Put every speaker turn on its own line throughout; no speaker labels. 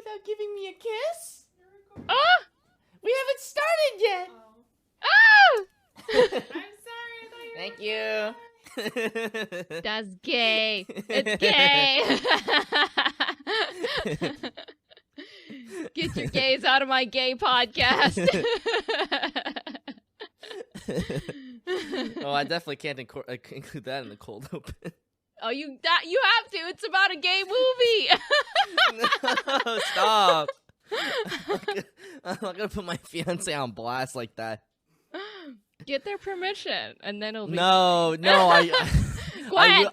without giving me a kiss?
Oh!
We haven't started yet.
Oh!
I'm sorry. I thought you
Thank you.
That's gay. It's gay. Get your gays out of my gay podcast.
Oh, I definitely can't include that in the cold open.
Oh, you have to. It's about a gay movie.
No, stop. I'm not gonna put my fiance on blast like that.
Get their permission, and then it'll be
No,
Gwen!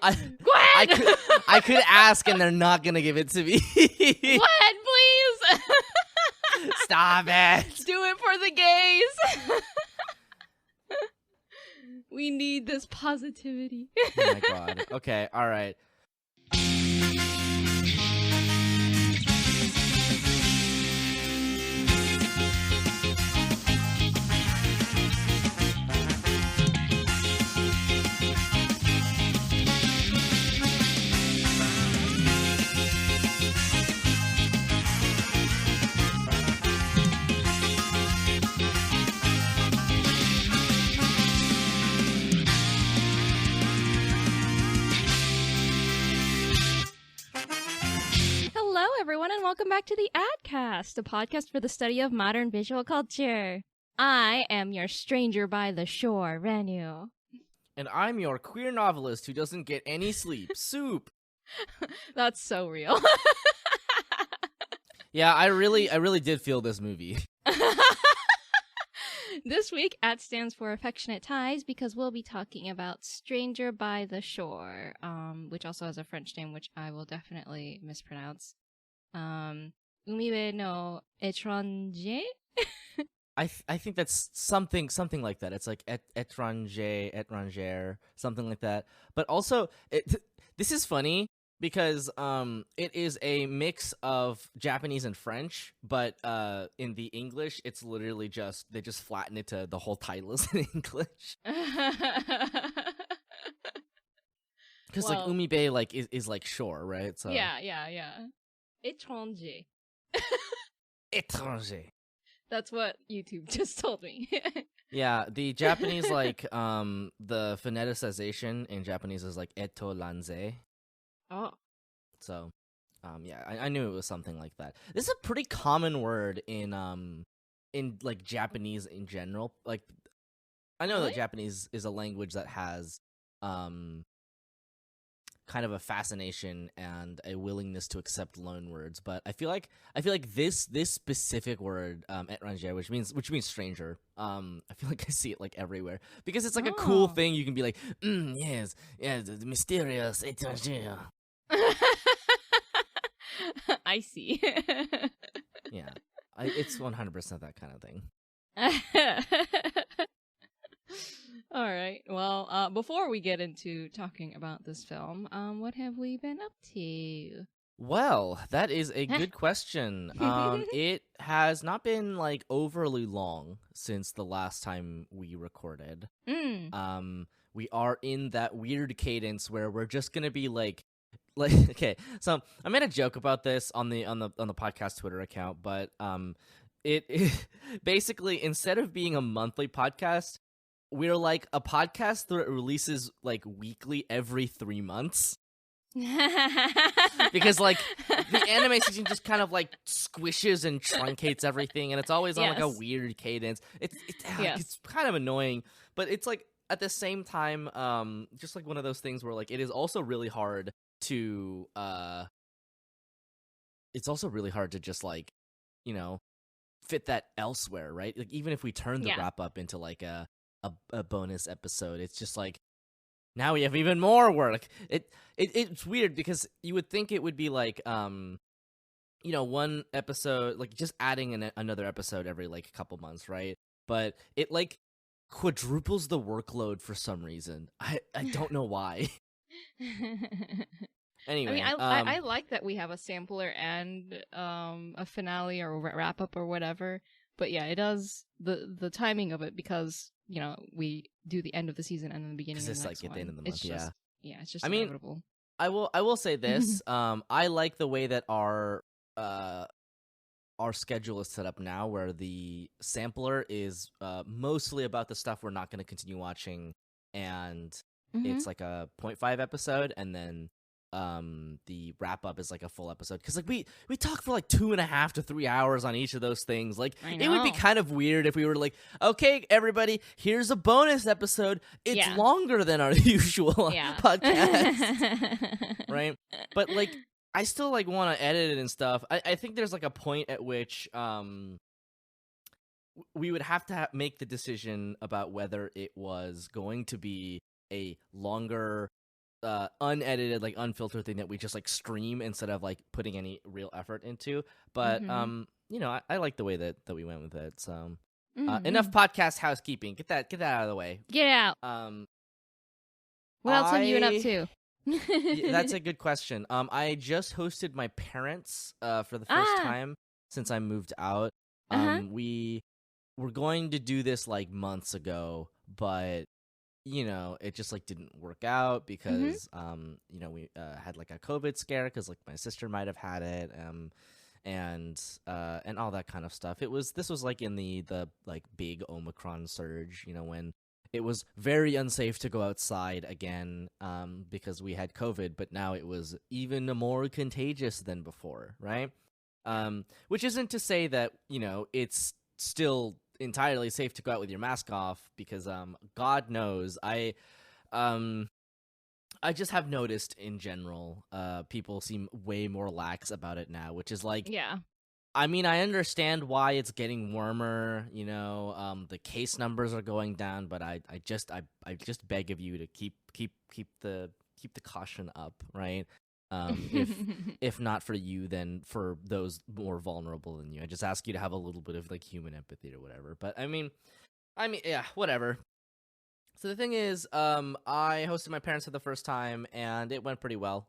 I could ask, and they're not gonna give it to me.
Gwen, please.
Stop it.
Do it for the gays. We need this positivity.
Oh my god. Okay, alright.
Hello, everyone, and welcome back to the Adcast, a podcast for the study of modern visual culture. I am your stranger by the shore, Renu.
And I'm your queer novelist who doesn't get any sleep, Soup.
That's so real.
Yeah, I really did feel this movie.
This week, AT stands for Affectionate Ties because we'll be talking about Stranger by the Shore, which also has a French name, which I will definitely mispronounce. Umibe no Étranger?
I think that's something like that. It's like étranger, something like that. But also, this is funny because it is a mix of Japanese and French, but in the English, it's literally they just flatten it to the whole title is in English. Because like Umibe like is like shore, right? So
Yeah. Étranger.
étranger.
That's what YouTube just told me.
Yeah, the Japanese like the phoneticization in Japanese is like etolanze.
Oh.
So, yeah, I knew it was something like that. This is a pretty common word in like Japanese in general. Like, I know
Really?
that Japanese is a language that has kind of a fascination and a willingness to accept loan words, but I feel like this specific word, étranger, which means stranger. I feel like I see it like everywhere because it's like a cool thing. You can be like, yes, the mysterious étranger.
I see.
Yeah, it's 100% that kind of thing.
All right. Well, before we get into talking about this film, what have we been up to?
Well, that is a good question. It has not been like overly long since the last time we recorded. We are in that weird cadence where we're just gonna be like okay. So I made a joke about this on the podcast Twitter account, but it basically, instead of being a monthly podcast, we're like a podcast that releases like weekly every 3 months. Because like the anime season just kind of like squishes and truncates everything, and it's always on like a weird cadence. It's kind of annoying, but it's like at the same time, just like one of those things where like it is also really hard to just like, you know, fit that elsewhere, right? Like even if we turn the wrap up into like a bonus episode, it's just like now we have even more work. It's weird because you would think it would be like you know, one episode, like just adding another episode every like couple months, right? But it like quadruples the workload for some reason. I don't know why. Anyway,
I mean, I like that we have a sampler and a finale or wrap up or whatever. But yeah, it does the timing of it, because you know we do the end of the season and then the beginning of the next
like at the end of the month.
It's just inevitable.
I will say this. I like the way that our our schedule is set up now, where the sampler is mostly about the stuff we're not going to continue watching, and it's like a 0.5 episode, and then the wrap up is like a full episode, because like we talk for like 2.5 to 3 hours on each of those things. Like it would be kind of weird if we were like, okay, everybody, here's a bonus episode. It's longer than our usual podcast, right? But like I still like want to edit it and stuff. I think there's like a point at which we would have to make the decision about whether it was going to be a longer unedited, like unfiltered thing that we just like stream instead of like putting any real effort into. But you know, I like the way that we went with it. So enough podcast housekeeping. Get that out of the way.
Get out. What else have you been up to?
That's a good question. I just hosted my parents for the first time since I moved out. We were going to do this like months ago, but you know, it just like didn't work out because you know, we had like a COVID scare because like my sister might have had it, and all that kind of stuff. This was like in the like big Omicron surge, you know, when it was very unsafe to go outside again because we had COVID, but now it was even more contagious than before, right? Which isn't to say that, you know, it's still entirely safe to go out with your mask off, because God knows I just have noticed in general people seem way more lax about it now, which is like, I mean, I understand why it's getting warmer, you know, the case numbers are going down, but I just beg of you to keep the caution up, right? If not for you, then for those more vulnerable than you. I just ask you to have a little bit of like human empathy or whatever. But I mean, yeah, whatever. So the thing is, I hosted my parents for the first time, and it went pretty well.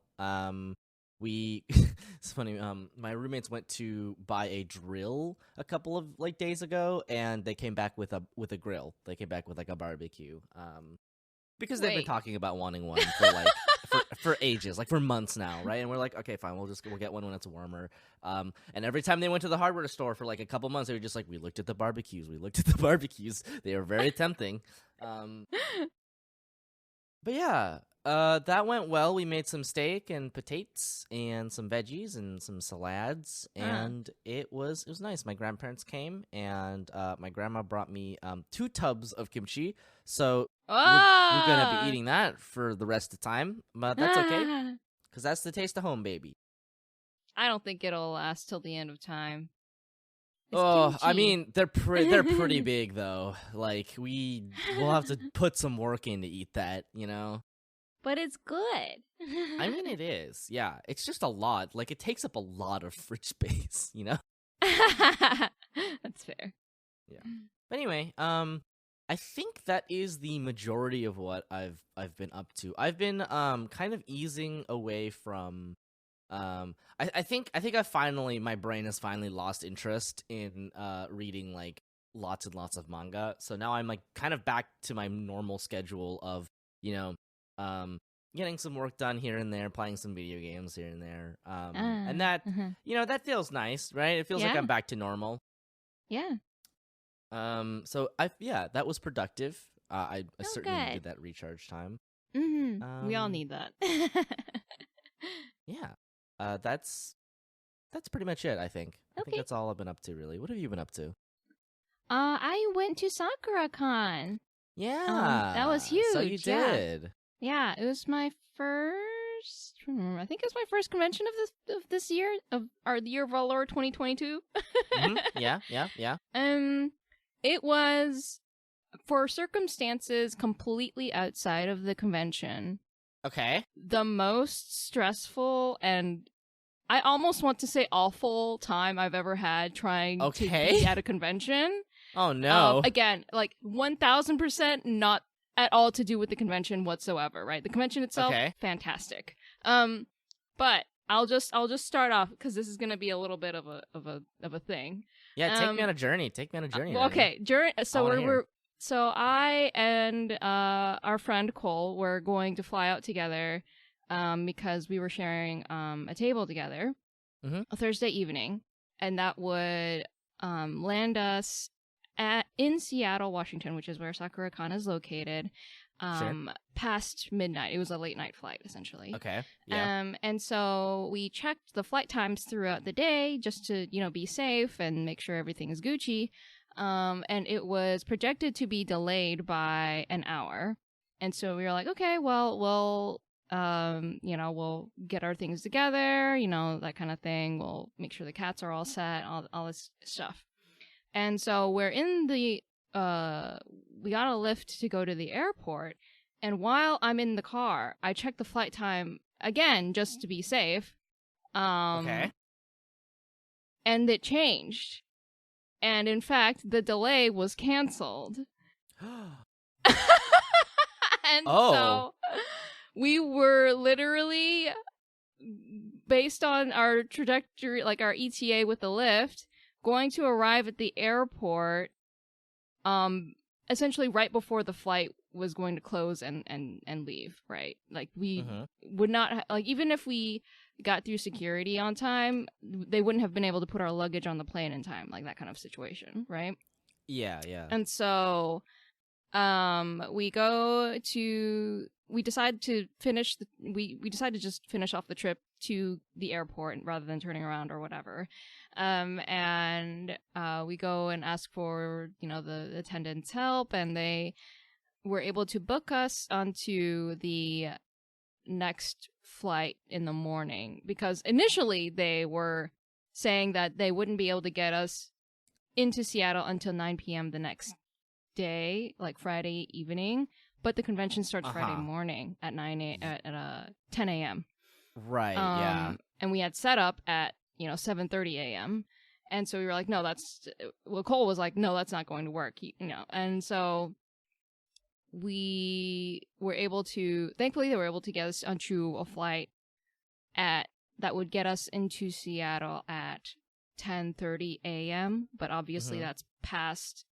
It's funny. My roommates went to buy a drill a couple of like days ago, and they came back with a grill. They came back with like a barbecue. Because they've been talking about wanting one for like for ages, like for months now, right? And we're like, okay, fine, we'll get one when it's warmer. And every time they went to the hardware store for like a couple months, they were just like, we looked at the barbecues. They were very tempting. But yeah, that went well. We made some steak and potatoes and some veggies and some salads, and it was nice. My grandparents came, and my grandma brought me 2 tubs of kimchi. So we're gonna be eating that for the rest of the time, but that's okay, because that's the taste of home, baby.
I don't think it'll last till the end of time.
Kimchi. I mean, they're pretty big though. Like we'll have to put some work in to eat that, you know.
But it's good.
I mean, it is. Yeah, it's just a lot. Like it takes up a lot of fridge space, you know.
That's fair.
Yeah. But anyway, I think that is the majority of what I've been up to. I've been kind of easing away from I think my brain has finally lost interest in reading like lots and lots of manga. So now I'm like kind of back to my normal schedule of, you know, getting some work done here and there, playing some video games here and there. And that you know, that feels nice, right? It feels like I'm back to normal.
Yeah.
So that was productive. I certainly needed that recharge time.
We all need that.
Yeah. That's pretty much it, I think. I think that's all I've been up to, really. What have you been up to?
I went to SakuraCon.
Yeah.
That was huge.
So you did.
Yeah, it was my first. I think it was my first convention of this year, of the year of our Lord 2022.
Yeah.
It was, for circumstances completely outside of the convention.
Okay.
The most stressful and I almost want to say awful time I've ever had trying to be at a convention.
Oh no.
Again, like 1000% not at all to do with the convention whatsoever, right? The convention itself, fantastic. But I'll just start off because this is going to be a little bit of a thing.
Yeah, take me on a journey.
Okay, So I and our friend Cole were going to fly out together because we were sharing a table together a Thursday evening. and that would land us in Seattle, Washington, which is where Sakura Kanna is located, past midnight. It was a late night flight, essentially.
Okay. Yeah.
And so we checked the flight times throughout the day just to, be safe and make sure everything is Gucci. And it was projected to be delayed by an hour. And so we were like, okay, well, we'll get our things together, that kind of thing. We'll make sure the cats are all set, all this stuff. And so we're in the, we got a lift to go to the airport. And while I'm in the car, I checked the flight time again, just to be safe.
Okay.
And it changed. And in fact, the delay was canceled. And so we were literally, based on our trajectory, like our ETA with the lift, going to arrive at the airport essentially right before the flight was going to close and leave, right? Like we would not even if we got through security on time, they wouldn't have been able to put our luggage on the plane in time, like that kind of situation, right?
Yeah.
And so we decide to finish we decide to just finish off the trip to the airport rather than turning around or whatever. And we go and ask for, the attendant's help, and they were able to book us onto the next flight in the morning, because initially they were saying that they wouldn't be able to get us into Seattle until 9 p.m. the next day, like Friday evening, but the convention starts Friday morning at 10 a.m.
Right, yeah.
And we had set up at 7:30 a.m. And so we were like, no, Cole was like, no, that's not going to work, and so thankfully they were able to get us onto a flight that would get us into Seattle at 10:30 a.m. But obviously that's past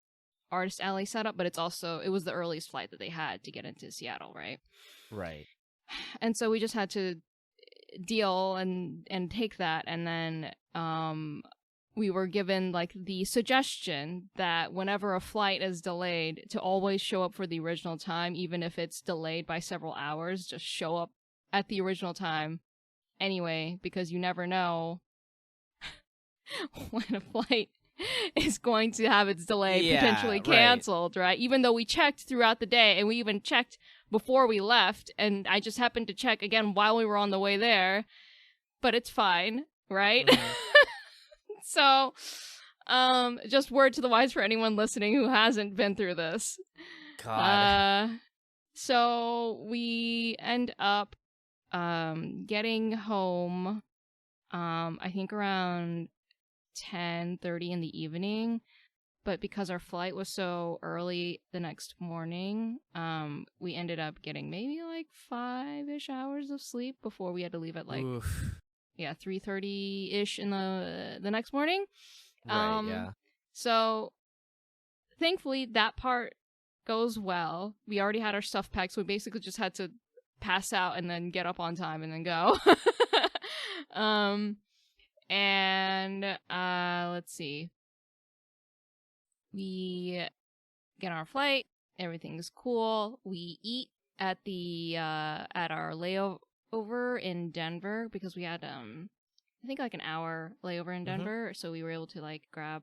Artist Alley setup, but it was the earliest flight that they had to get into Seattle, right?
Right.
And so we just had to deal and take that, and then we were given like the suggestion that whenever a flight is delayed, to always show up for the original time, even if it's delayed by several hours. Just show up at the original time anyway, because you never know when a flight is going to have its delay potentially canceled, right? Even though we checked throughout the day, and we even checked before we left, and I just happened to check again while we were on the way there, but it's fine, right? So, just word to the wise for anyone listening who hasn't been through this.
God.
So we end up getting home, I think around 10:30 in the evening, but because our flight was so early the next morning, we ended up getting maybe like 5-ish hours of sleep before we had to leave at like 3:30-ish in the next morning.
Right,
So thankfully that part goes well. We already had our stuff packed, so we basically just had to pass out and then get up on time and then go. And let's see. We get on our flight. Everything's cool. We eat at our layover in Denver, because we had I think like an hour layover in Denver, so we were able to like grab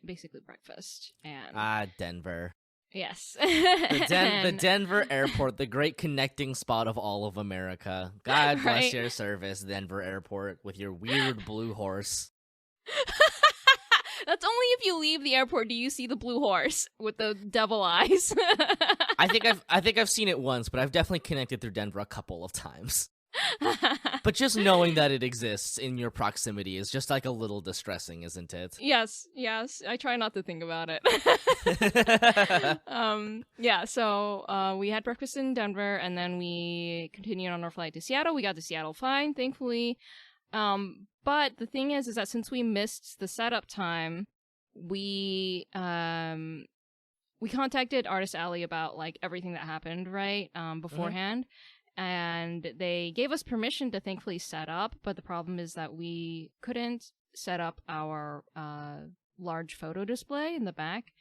basically breakfast. And
Denver.
Yes.
The Denver airport, the great connecting spot of all of America. God bless your service, Denver airport, with your weird blue horse.
That's only if you leave the airport do you see the blue horse with the devil eyes.
I think I've seen it once, but I've definitely connected through Denver a couple of times. But just knowing that it exists in your proximity is just like a little distressing, isn't it?
Yes. I try not to think about it. So we had breakfast in Denver, and then we continued on our flight to Seattle. We got to Seattle fine, thankfully. But the thing is that since we missed the setup time, we contacted Artist Alley about like everything that happened, right? Beforehand. And they gave us permission to thankfully set up, but the problem is that we couldn't set up our large photo display in the back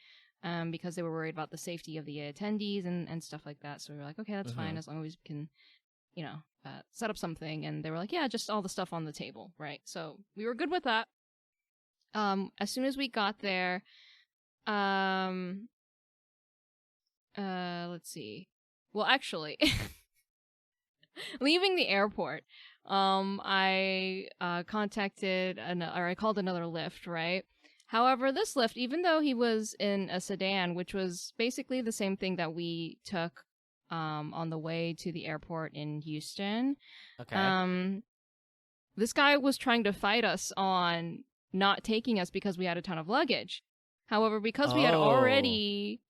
because they were worried about the safety of the attendees and stuff like that. So we were like, okay, that's fine as long as we can, set up something. And they were like, yeah, just all the stuff on the table, right? So we were good with that. As soon as we got there, let's see. Well, actually, leaving the airport, I contacted I called another Lyft, right? However, this Lyft, even though he was in a sedan, which was basically the same thing that we took on the way to the airport in Houston, this guy was trying to fight us on not taking us because we had a ton of luggage. However, because we had already,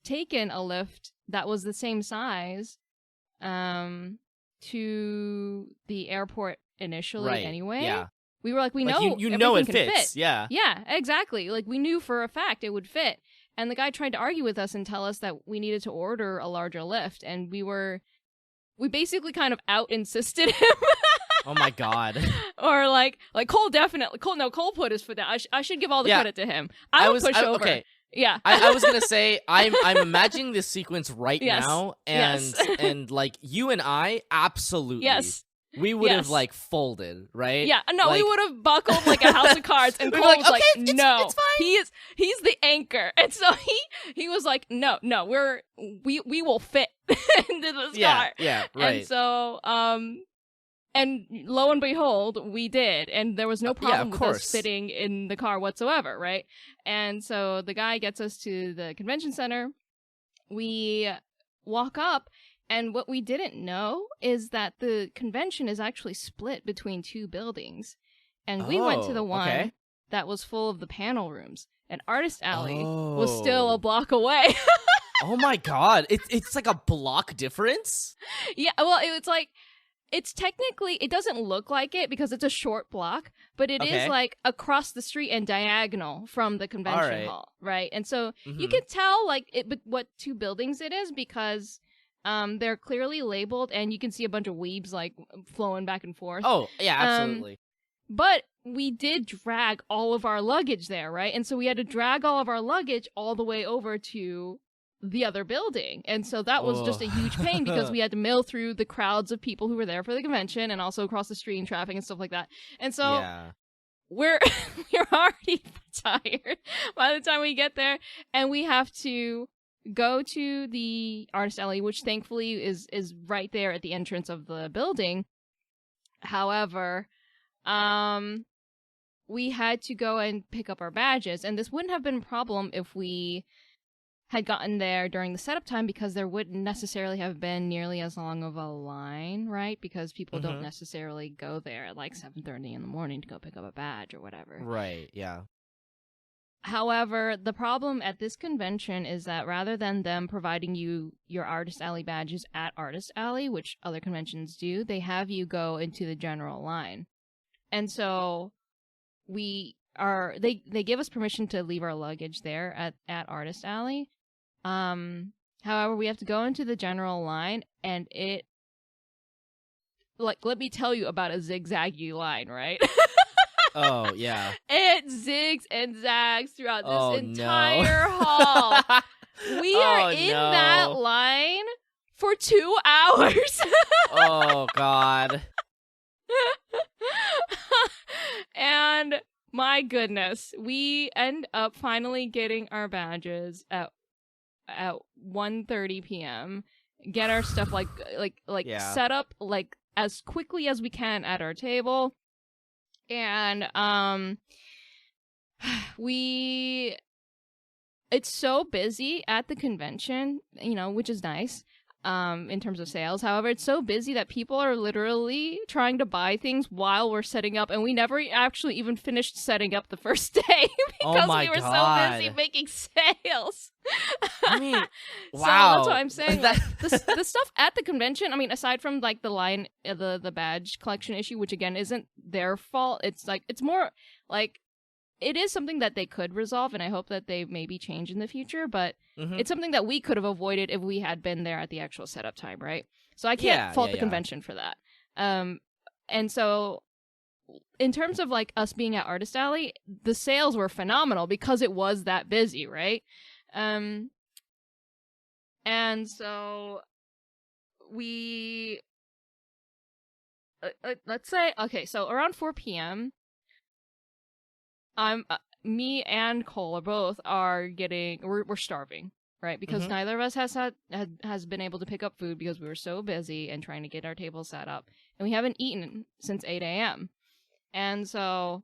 taken a Lyft that was the same size to the airport initially anyway, we were like, we know it
fits.
Fit. Yeah, exactly. Like, we knew for a fact it would fit. And the guy tried to argue with us and tell us that we needed to order a larger Lyft. And we basically kind of out-insisted him.
Oh my god.
Or like Cole definitely, Cole put his foot down. I should give all the credit to him. I would push over.
Okay.
Yeah.
I was gonna say I'm imagining this sequence right now, and like you and I absolutely we would have like folded, right?
Yeah, no, we would have buckled like a house of cards, and Cole was like, no, it's fine. He's the anchor, and so he was like, no, we will fit into this car.
Yeah, right.
And so and lo and behold, we did, and there was no problem with us fitting in the car whatsoever, right? And so the guy gets us to the convention center. We walk up, and what we didn't know is that the convention is actually split between two buildings. And we went to the one that was full of the panel rooms, and Artist Alley was still a block away.
Oh my god, it's like a block difference?
Yeah, well, it's technically, it doesn't look like it because it's a short block, but it is like across the street and diagonal from the convention hall, right? And so you can tell what two buildings it is because they're clearly labeled and you can see a bunch of weebs like flowing back and forth.
Oh, yeah, absolutely.
But we did drag all of our luggage there, right? And so we had to drag all of our luggage all the way over to the other building. And so that was just a huge pain because we had to mill through the crowds of people who were there for the convention and also across the street and traffic and stuff like that. And so we're already tired by the time we get there, and we have to go to the Artist Alley, which thankfully is right there at the entrance of the building. However, we had to go and pick up our badges, and this wouldn't have been a problem if we had gotten there during the setup time because there wouldn't necessarily have been nearly as long of a line, right? Because people don't necessarily go there at like 7:30 in the morning to go pick up a badge or whatever.
Right, yeah.
However, the problem at this convention is that rather than them providing you your Artist Alley badges at Artist Alley, which other conventions do, they have you go into the general line. And so they give us permission to leave our luggage there at Artist Alley. However, we have to go into the general line, and let me tell you about a zigzaggy line, right?
Oh, yeah.
It zigs and zags throughout this entire hall. We are in that line for 2 hours.
Oh, God.
And my goodness, we end up finally getting our badges at 1:30 p.m. Get our stuff set up like as quickly as we can at our table. And it's so busy at the convention, which is nice. In terms of sales. However, it's so busy that people are literally trying to buy things while we're setting up, and we never actually even finished setting up the first day because we were so busy making sales.
I mean, wow.
So that's what I'm saying. The stuff at the convention, I mean, aside from like the line, the badge collection issue, which again isn't their fault. It's more like it is something that they could resolve, and I hope that they maybe change in the future, but it's something that we could have avoided if we had been there at the actual setup time, right? So I can't fault the convention for that. And so in terms of like us being at Artist Alley, the sales were phenomenal because it was that busy, right? And so we let's say, okay, so around 4 p.m. Me and Cole are getting we're starving, right? Because neither of us has been able to pick up food because we were so busy and trying to get our table set up, and we haven't eaten since 8 a.m. And so,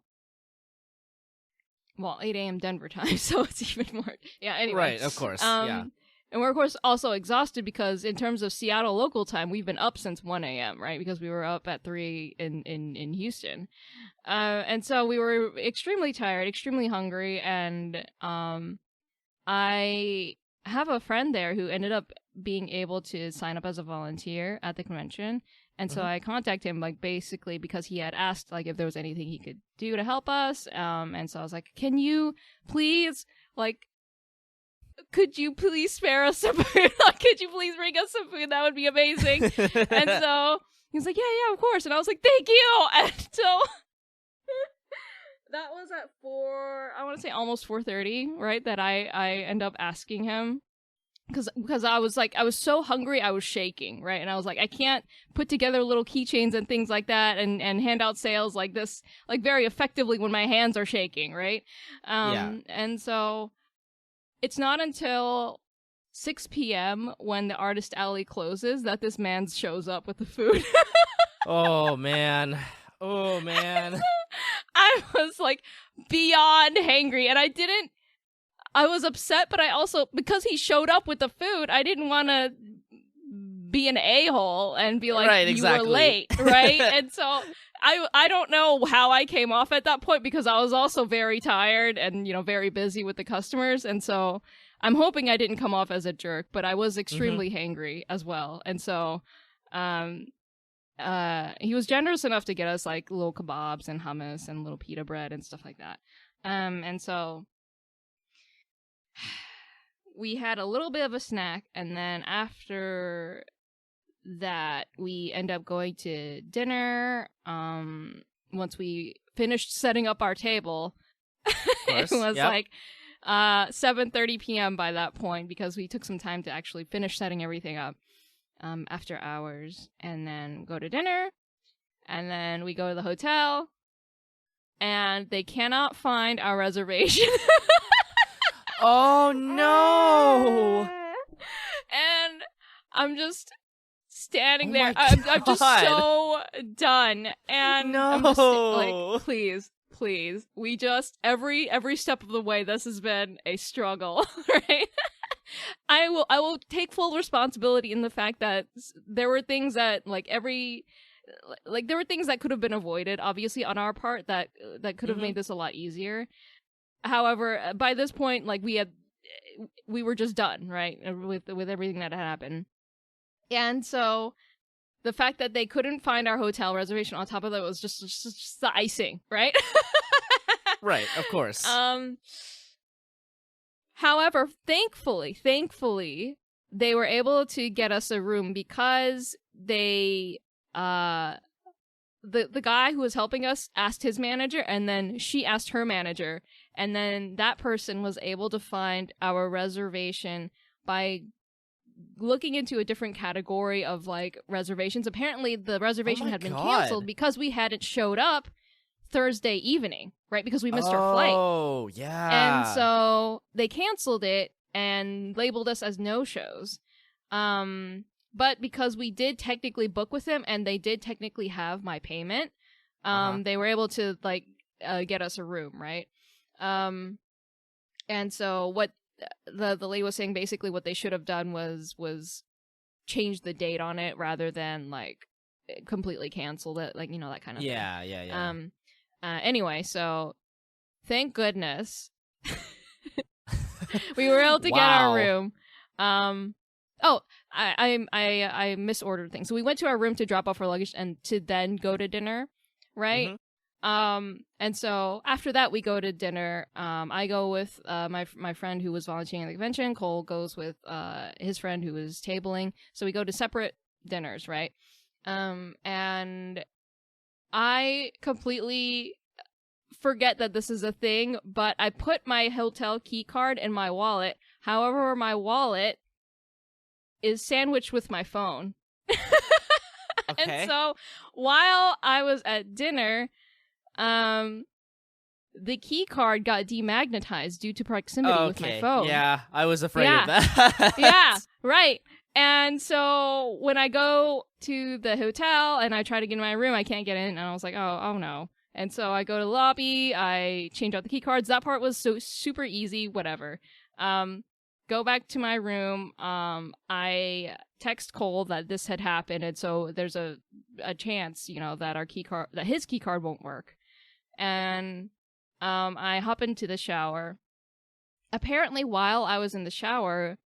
well, 8 a.m. Denver time, so it's even more. Yeah, anyway.
Right, of course. Yeah.
And we're, of course, also exhausted because in terms of Seattle local time, we've been up since 1 a.m., right? Because we were up at 3 in Houston. And so we were extremely tired, extremely hungry, and I have a friend there who ended up being able to sign up as a volunteer at the convention. And so I contacted him, like, basically because he had asked, like, if there was anything he could do to help us. And so I was like, can you please, like, could you please spare us some food? Could you please bring us some food? That would be amazing. And so he was like, yeah, of course. And I was like, thank you. And so that was at I want to say almost 4:30, right? That I end up asking him. Because I was so hungry, I was shaking, right? And I was like, I can't put together little keychains and things like that and hand out sales like this, like very effectively when my hands are shaking, right? And so it's not until 6 p.m. when the Artist Alley closes that this man shows up with the food.
Oh, man. Oh, man.
I was like beyond hangry, and I was upset, but I also, because he showed up with the food, I didn't want to be an a-hole and be like,
right,
you
exactly.
were late, right? And so I don't know how I came off at that point because I was also very tired and, very busy with the customers. And so I'm hoping I didn't come off as a jerk, but I was extremely hangry as well. And so he was generous enough to get us like little kebabs and hummus and little pita bread and stuff like that. And so we had a little bit of a snack, and then after that we end up going to dinner. Once we finished setting up our table, it was like 7:30 p.m. by that point because we took some time to actually finish setting everything up after hours, and then go to dinner, and then we go to the hotel, and they cannot find our reservation.
Oh, no!
And I'm just standing there. I'm just so done. And
no!
I'm just like, please. We just, every step of the way, this has been a struggle, right? I will take full responsibility in the fact that there were things that, there were things that could have been avoided, obviously, on our part that could have made this a lot easier. However, by this point, like we were just done, right, with everything that had happened, and so the fact that they couldn't find our hotel reservation on top of that was just the icing, right?
Right, of course.
However, thankfully, they were able to get us a room because they the guy who was helping us asked his manager, and then she asked her manager, and then that person was able to find our reservation by looking into a different category of like reservations. Apparently the reservation had been canceled because we hadn't showed up Thursday evening, right? Because we missed our flight.
Oh, yeah.
And so they canceled it and labeled us as no-shows. But because we did technically book with them and they did technically have my payment, they were able to like get us a room, right? And so what the lady was saying, basically what they should have done was change the date on it rather than like completely canceled it, like, that kind of thing.
Yeah.
Anyway, so thank goodness we were able to get our room. I misordered things. So we went to our room to drop off our luggage and to then go to dinner, right? And so after that we go to dinner. I go with my friend who was volunteering at the convention. Cole goes with his friend who was tabling. So we go to separate dinners, right? And I completely forget that this is a thing, but I put my hotel key card in my wallet. However, my wallet is sandwiched with my phone.
Okay.
And so while I was at dinner, the key card got demagnetized due to proximity with my phone.
Yeah, I was afraid of that.
Yeah, right. And so when I go to the hotel and I try to get in my room, I can't get in. And I was like, oh no. And so I go to the lobby, I change out the key cards. That part was so super easy, whatever. Go back to my room. I text Cole that this had happened, and so there's a chance, that his key card won't work. And I hop into the shower. Apparently, while I was in the shower,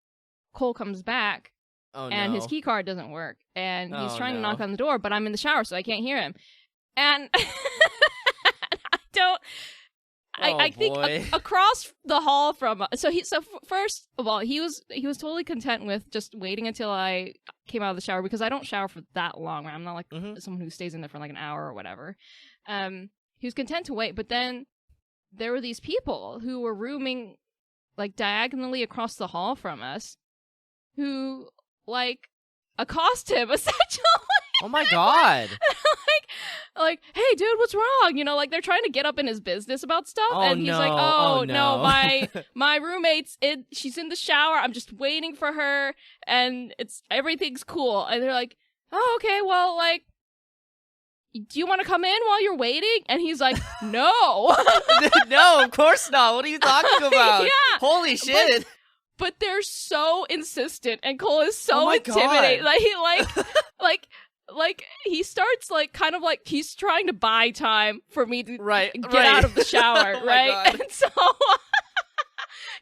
Cole comes back, and his key card doesn't work, and he's trying to knock on the door, but I'm in the shower, so I can't hear him. And I think across the hall from first of all, he was totally content with just waiting until I came out of the shower, because I don't shower for that long. I'm not like someone who stays in there for like an hour or whatever. He was content to wait, but then there were these people who were rooming like diagonally across the hall from us, who like accost him essentially.
Oh my god.
like, hey dude, what's wrong? Like they're trying to get up in his business about stuff, and he's like, oh no, my roommate's she's in the shower, I'm just waiting for her, and everything's cool. And they're like, oh okay, well, like, do you want to come in while you're waiting? And he's like, no.
No, of course not. What are you talking about?
Yeah.
Holy shit.
But they're so insistent, and Cole is so intimidated. Like he like he starts like kind of like he's trying to buy time for me to get out of the shower,
Oh
right? And so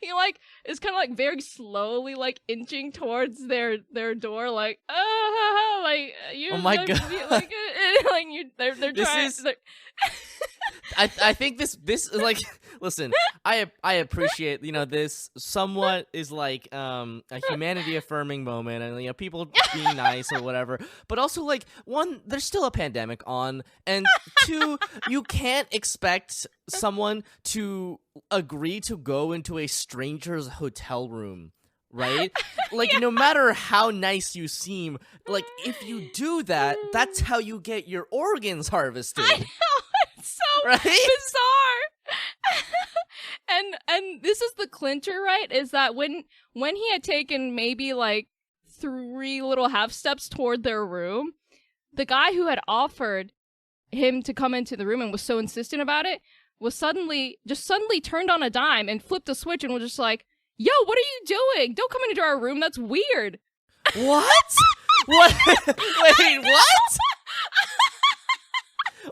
he like is kind of like very slowly like inching towards their door, like like you.
Oh my god!
Like you, they're trying.
I think this is like, listen, I appreciate, this somewhat is like a humanity affirming moment, and people being nice or whatever, but also like, one, there's still a pandemic on, and two, you can't expect someone to agree to go into a stranger's hotel room, right? Like, no matter how nice you seem, like, if you do that, that's how you get your organs harvested.
I know, it's so bizarre. And this is the clincher, right? Is that when he had taken maybe like 3 little half steps toward their room, the guy who had offered him to come into the room and was so insistent about it was suddenly turned on a dime and flipped a switch and was just like, yo, what are you doing? Don't come into our room. That's weird.
What? What? Wait, what?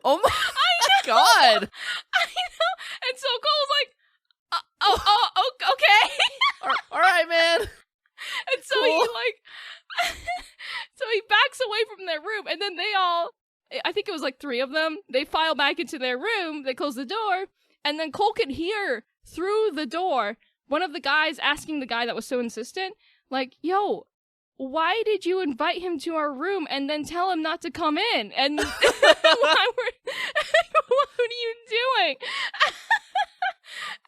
Oh my god.
I know. And so Cole's like, okay.
All right, man.
And so he like, so he backs away from their room, and then they all, I think it was like 3 of them, they file back into their room, they close the door, and then Cole could hear through the door one of the guys asking the guy that was so insistent, like, yo, why did you invite him to our room and then tell him not to come in? And what are you doing?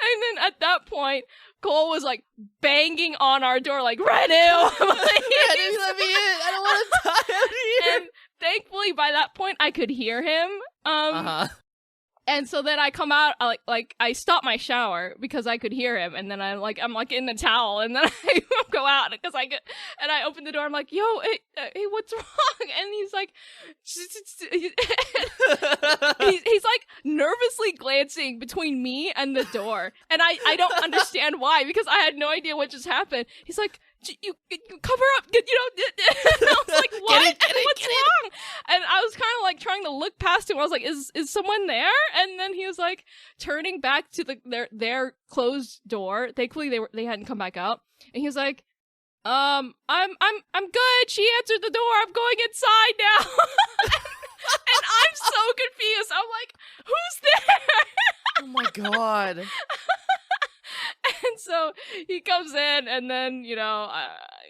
And then at that point, Cole was like banging on our door, like, Renu! Like,
Renu, let me in! I don't want to die out here!
And thankfully, by that point, I could hear him. And so then I come out, I stop my shower because I could hear him, and then I'm like in the towel, and then I go out because and I open the door. I'm like, yo, hey, what's wrong? And he's like, he's like nervously glancing between me and the door, and I don't understand why, because I had no idea what just happened. He's like, you cover up, and I was like, what? What's wrong? And I was kind of like trying to look past him. I was like, is someone there? And then he was like turning back to their closed door. Thankfully they hadn't come back out. And he was like, I'm good. She answered the door. I'm going inside now. And I'm so confused. I'm like, who's there?
Oh my god.
And so he comes in, and then,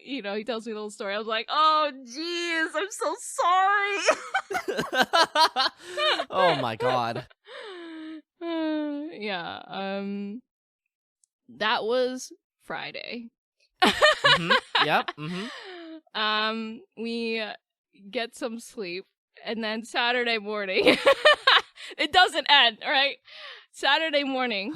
he tells me a little story. I was like, oh, jeez, I'm so sorry.
Oh my god.
Yeah. That was Friday.
Yep.
We get some sleep, and then Saturday morning, it doesn't end, right? Saturday morning,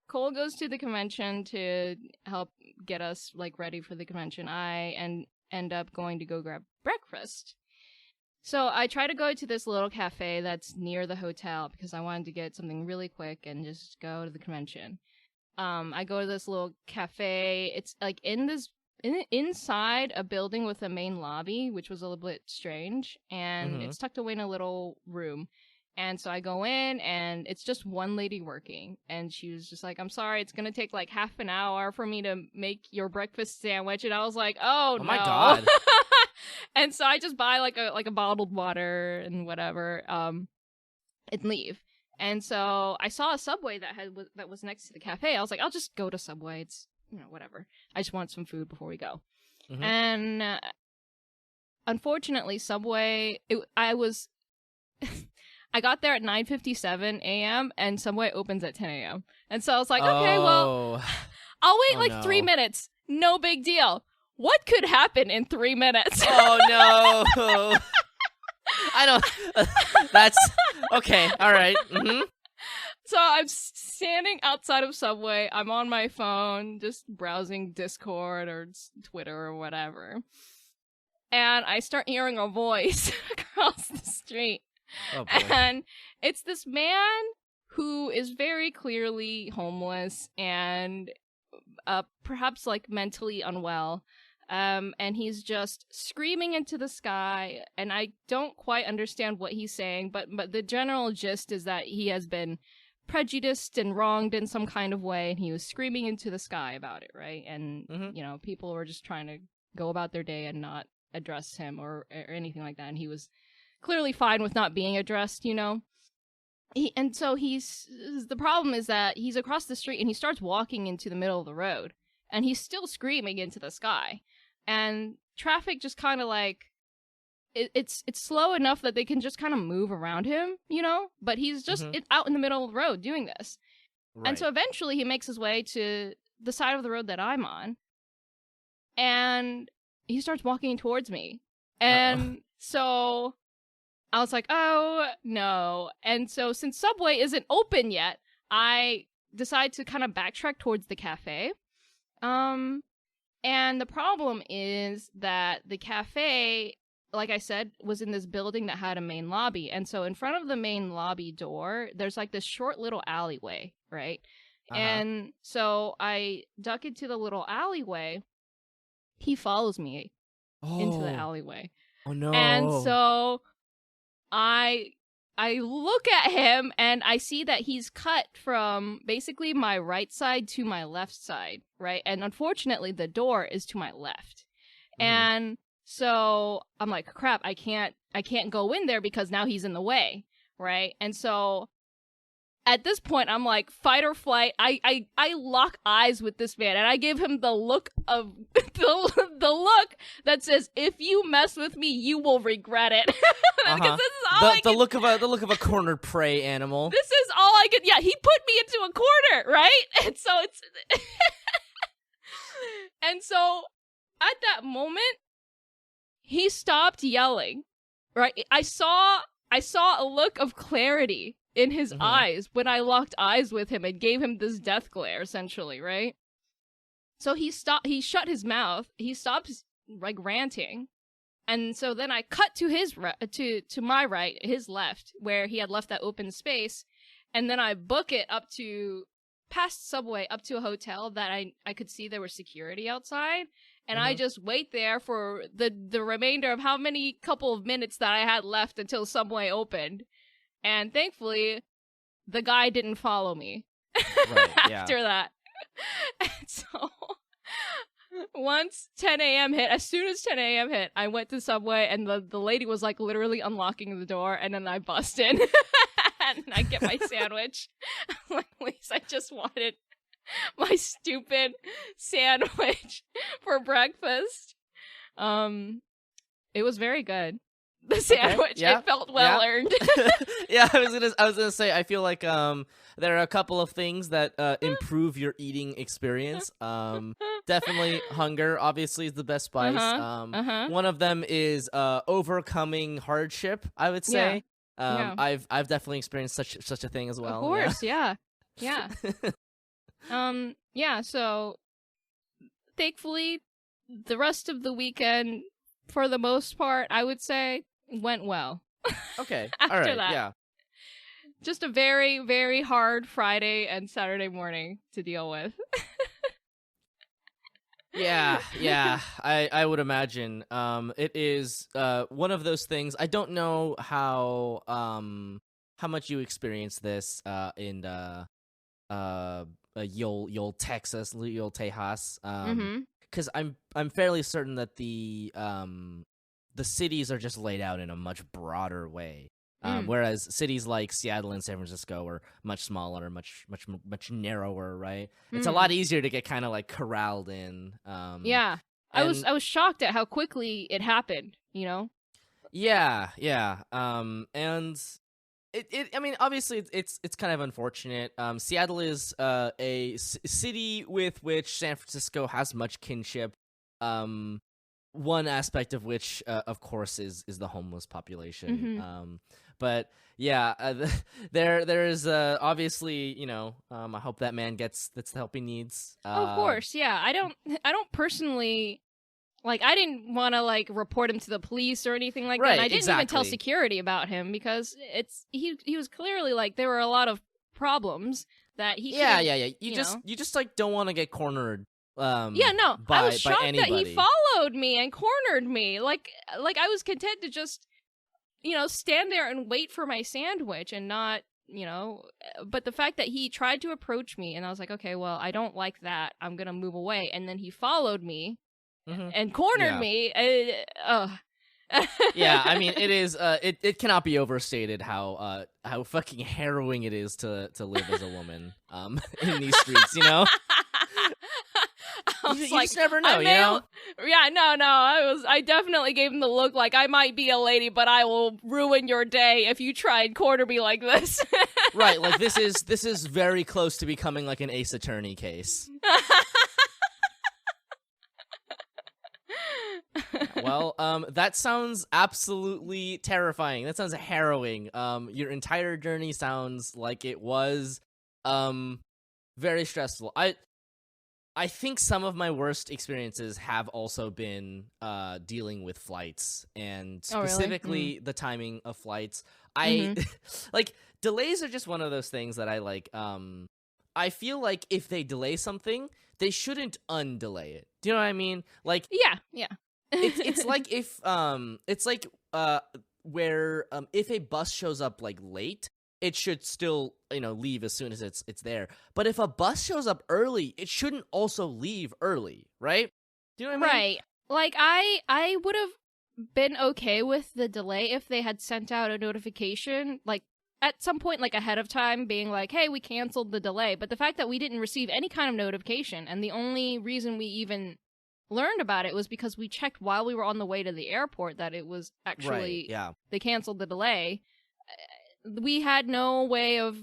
Cole goes to the convention to help get us ready for the convention. I end up going to go grab breakfast. So I try to go to this little cafe that's near the hotel because I wanted to get something really quick and just go to the convention. I go to this little cafe. It's inside a building with a main lobby, which was a little bit strange, and it's tucked away in a little room. And so I go in, and it's just one lady working, and she was just like, "I'm sorry, it's gonna take half an hour for me to make your breakfast sandwich." And I was like, "Oh no.
My god!"
And so I just buy a bottled water and whatever, and leave. And so I saw a Subway that was next to the cafe. I was like, I'll just go to Subway. It's whatever. I just want some food before we go. And unfortunately, Subway. I got there at 9:57 a.m. and Subway opens at 10 a.m. And so I was like, okay, well, I'll wait 3 minutes. No big deal. What could happen in 3 minutes?
Oh no. I don't. That's okay. All right.
So I'm standing outside of Subway. I'm on my phone, just browsing Discord or Twitter or whatever. And I start hearing a voice across the street.
Oh, boy.
And it's this man who is very clearly homeless and perhaps mentally unwell. And he's just screaming into the sky, and I don't quite understand what he's saying, but the general gist is that he has been prejudiced and wronged in some kind of way, and he was screaming into the sky about it, right? And, people were just trying to go about their day and not address him or anything like that, and he was clearly fine with not being addressed, and so the problem is that he's across the street, and he starts walking into the middle of the road, and he's still screaming into the sky. And traffic just kind of it's slow enough that they can just kind of move around him, but he's just out in the middle of the road doing this. Right. And so eventually he makes his way to the side of the road that I'm on, and he starts walking towards me. And so I was like, oh no. And so since Subway isn't open yet, I decide to kind of backtrack towards the cafe. And the problem is that the cafe, like I said, was in this building that had a main lobby. And so in front of the main lobby door, there's this short little alleyway, right? And so I duck into the little alleyway. He follows me into the alleyway.
Oh no.
And so I look at him, and I see that he's cut from basically my right side to my left side, right? And unfortunately, the door is to my left. And so I'm like, crap, I can't go in there because now he's in the way, right? And so at this point, I'm like, fight or flight. I lock eyes with this man, and I give him the look of the look that says, "If you mess with me, you will regret it." Because this is all
the look of a cornered prey animal.
This is all I could. Yeah, he put me into a corner, right? And so it's, and so at that moment, he stopped yelling. Right, I saw a look of clarity in his eyes when I locked eyes with him and gave him this death glare, essentially, right? So he shut his mouth, he stopped ranting, and so then I cut to his to my right, his left, where he had left that open space, and then I book it up to past Subway up to a hotel that I could see there was security outside, and I just wait there for the remainder of how many couple of minutes that I had left until Subway opened. And thankfully, the guy didn't follow me after that. And so once 10 a.m. hit, as soon as 10 a.m. hit, I went to Subway, and the lady was literally unlocking the door, and then I bust in and I get my sandwich. I'm like, please, I just wanted my stupid sandwich for breakfast. It was very good. The sandwich, it felt well earned.
Yeah, I was gonna say, I feel like there are a couple of things that improve your eating experience. Definitely hunger, obviously, is the best spice. One of them is overcoming hardship, I would say. I've definitely experienced such a thing as well.
Of course, yeah. So thankfully the rest of the weekend, for the most part, I would say went well.
Okay.
After
all right,
that.
yeah.
Just a very, very hard Friday and Saturday morning to deal with.
Yeah, I would imagine. It is one of those things. I don't know how much you experience this in Yol Texas, Yol Tejas. Because I'm fairly certain that the cities are just laid out in a much broader way. Whereas cities like Seattle and San Francisco are much smaller, much narrower, right? It's a lot easier to get kind of like corralled in.
I was shocked at how quickly it happened, you know?
Yeah. And I mean, obviously it's kind of unfortunate. Seattle is a city with which San Francisco has much kinship. One aspect of which, of course, is the homeless population. But yeah, there is obviously, I hope that man gets the help he needs.
Of course, yeah. I don't personally, like, I didn't want to like report him to the police or anything like that. And I didn't even tell security about him because he was clearly like there were a lot of problems that he.
Yeah. You just like don't want to get cornered.
I was shocked that he followed me and cornered me. Like I was content to just, stand there and wait for my sandwich and not, but the fact that he tried to approach me and I was like, okay, well, I don't like that. I'm going to move away. And then he followed me and cornered me.
Yeah, I mean, it is, it cannot be overstated how fucking harrowing it is to live as a woman, in these streets, You just never know, Yeah,
I definitely gave him the look like I might be a lady, but I will ruin your day if you try and corner me like this.
Right, like this is very close to becoming like an Ace Attorney case. Well, that sounds absolutely terrifying. That sounds harrowing. Your entire journey sounds like it was very stressful. I think some of my worst experiences have also been dealing with flights, and specifically the timing of flights. Like, delays are just one of those things that I like. I feel like if they delay something, they shouldn't undelay it. Do you know what I mean? Like,
yeah.
It's like if if a bus shows up like late, it should still, leave as soon as it's there. But if a bus shows up early, it shouldn't also leave early, right? Do you know what I mean?
Right. Like, I would have been okay with the delay if they had sent out a notification, like, at some point, like, ahead of time, being like, hey, we canceled the delay. But the fact that we didn't receive any kind of notification, and the only reason we even learned about it was because we checked while we were on the way to the airport that it was actually, they canceled the delay. We had no way of,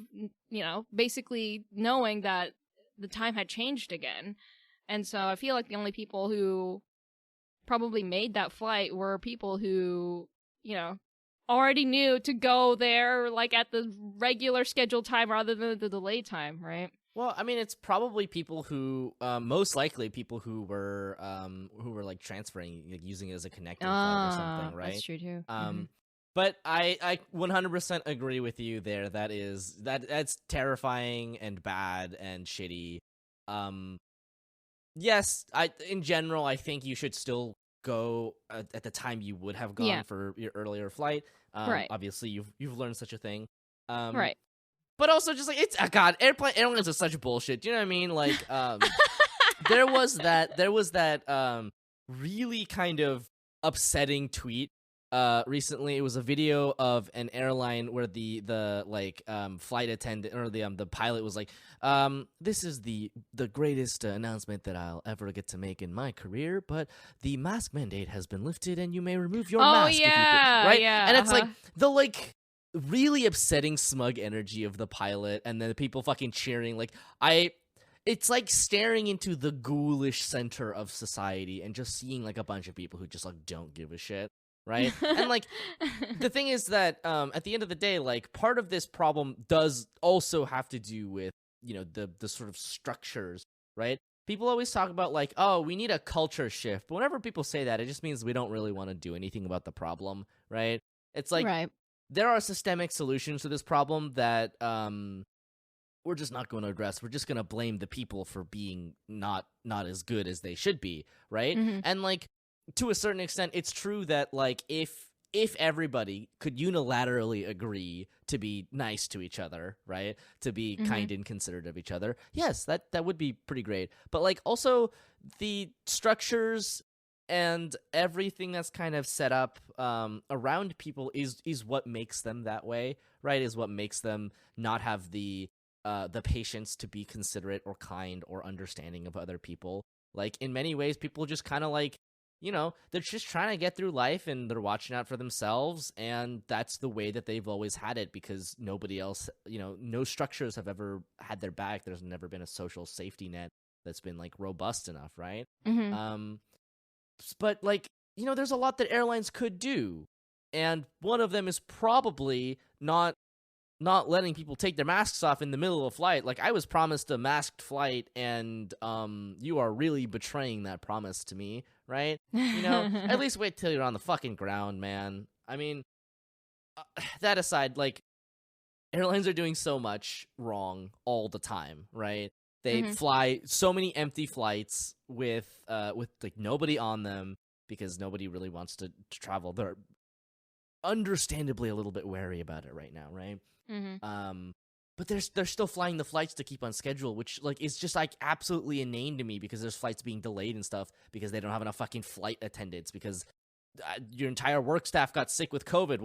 basically knowing that the time had changed again. And so I feel like the only people who probably made that flight were people who, already knew to go there, like, at the regular scheduled time rather than the delay time, right?
Well, I mean, it's probably people who, most likely people who were like transferring, like using it as a connecting flight or something, right?
That's true too.
But I 100% agree with you there. That's terrifying and bad and shitty. Yes, in general, I think you should still go at the time you would have gone for your earlier flight.
Right.
Obviously, you've learned such a thing.
Right.
But also, just like airlines are such bullshit. Do you know what I mean? Like, there was that really kind of upsetting tweet recently. It was a video of an airline where the flight attendant or the pilot was like, this is the greatest announcement that I'll ever get to make in my career, but the mask mandate has been lifted and you may remove your mask if you right?
Yeah,
and it's like the really upsetting smug energy of the pilot and then the people fucking cheering. It's like staring into the ghoulish center of society and just seeing like a bunch of people who just like don't give a shit. Right? And like the thing is that at the end of the day, like part of this problem does also have to do with, you know, the sort of structures, right? People always talk about like, oh, we need a culture shift. But whenever people say that, it just means we don't really want to do anything about the problem, right? It's like there are systemic solutions to this problem that we're just not going to address. We're just going to blame the people for being not as good as they should be, right? And like to a certain extent, it's true that like if everybody could unilaterally agree to be nice to each other, right? To be kind and considerate of each other, yes, that would be pretty great. But like also the structures and everything that's kind of set up around people is what makes them that way, right? Is what makes them not have the patience to be considerate or kind or understanding of other people. Like in many ways, people just kind of like, you know, they're just trying to get through life and they're watching out for themselves. And that's the way that they've always had it because nobody else, you know, no structures have ever had their back. There's never been a social safety net that's been like robust enough, right? But like, you know, there's a lot that airlines could do. And one of them is probably not letting people take their masks off in the middle of a flight. Like I was promised a masked flight and you are really betraying that promise to me, right? You know, at least wait till you're on the fucking ground, man. I mean, that aside, like airlines are doing so much wrong all the time, right? They fly so many empty flights with like nobody on them because nobody really wants to travel. They're understandably a little bit wary about it right now, right? But they're still flying the flights to keep on schedule, which like is just like absolutely inane to me because there's flights being delayed and stuff because they don't have enough fucking flight attendants because your entire work staff got sick with COVID.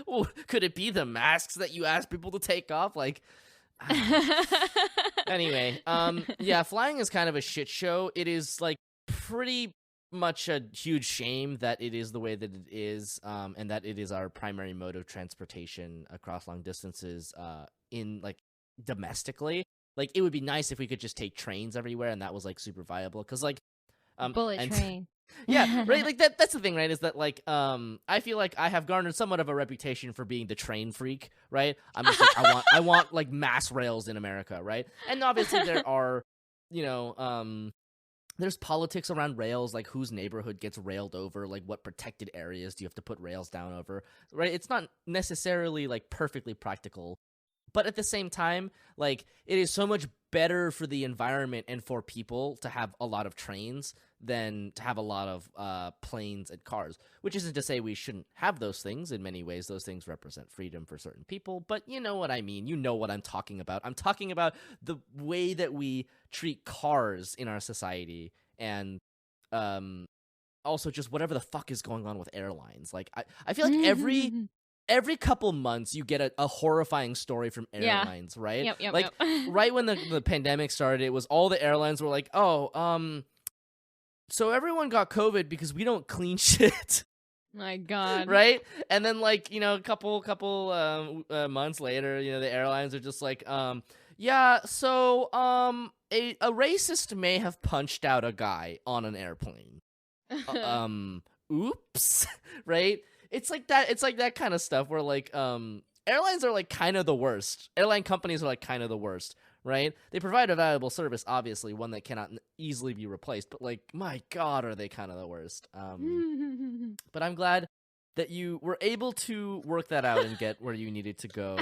Ooh, could it be the masks that you asked people to take off? Like, anyway, yeah, flying is kind of a shit show. It is like pretty much a huge shame that it is the way that it is, and that it is our primary mode of transportation across long distances, in like domestically. Like it would be nice if we could just take trains everywhere and that was like super viable because like
bullet train.
Yeah, right. Like that's the thing, right? Is that like I feel like I have garnered somewhat of a reputation for being the train freak, right? I'm just like I want like mass rails in America, right? And obviously there are, you know, there's politics around rails, like whose neighborhood gets railed over, like what protected areas do you have to put rails down over, right? It's not necessarily like perfectly practical. But at the same time, like it is so much better for the environment and for people to have a lot of trains than to have a lot of planes and cars, which isn't to say we shouldn't have those things. In many ways, those things represent freedom for certain people. But you know what I mean. You know what I'm talking about. I'm talking about the way that we treat cars in our society and also just whatever the fuck is going on with airlines. Like I feel like every couple months you get a horrifying story from airlines, right?
Yep,
like right when the pandemic started, it was all the airlines were like, oh, so everyone got COVID because we don't clean shit.
My God.
Right? And then like, you know, a couple months later, you know, the airlines are just like, yeah, so a racist may have punched out a guy on an airplane. Oops. Right? It's like that kind of stuff where like airlines are like kind of the worst. Airline companies are like kind of the worst, right? They provide a valuable service, obviously, one that cannot easily be replaced, but like my God, are they kind of the worst. But I'm glad that you were able to work that out and get where you needed to go.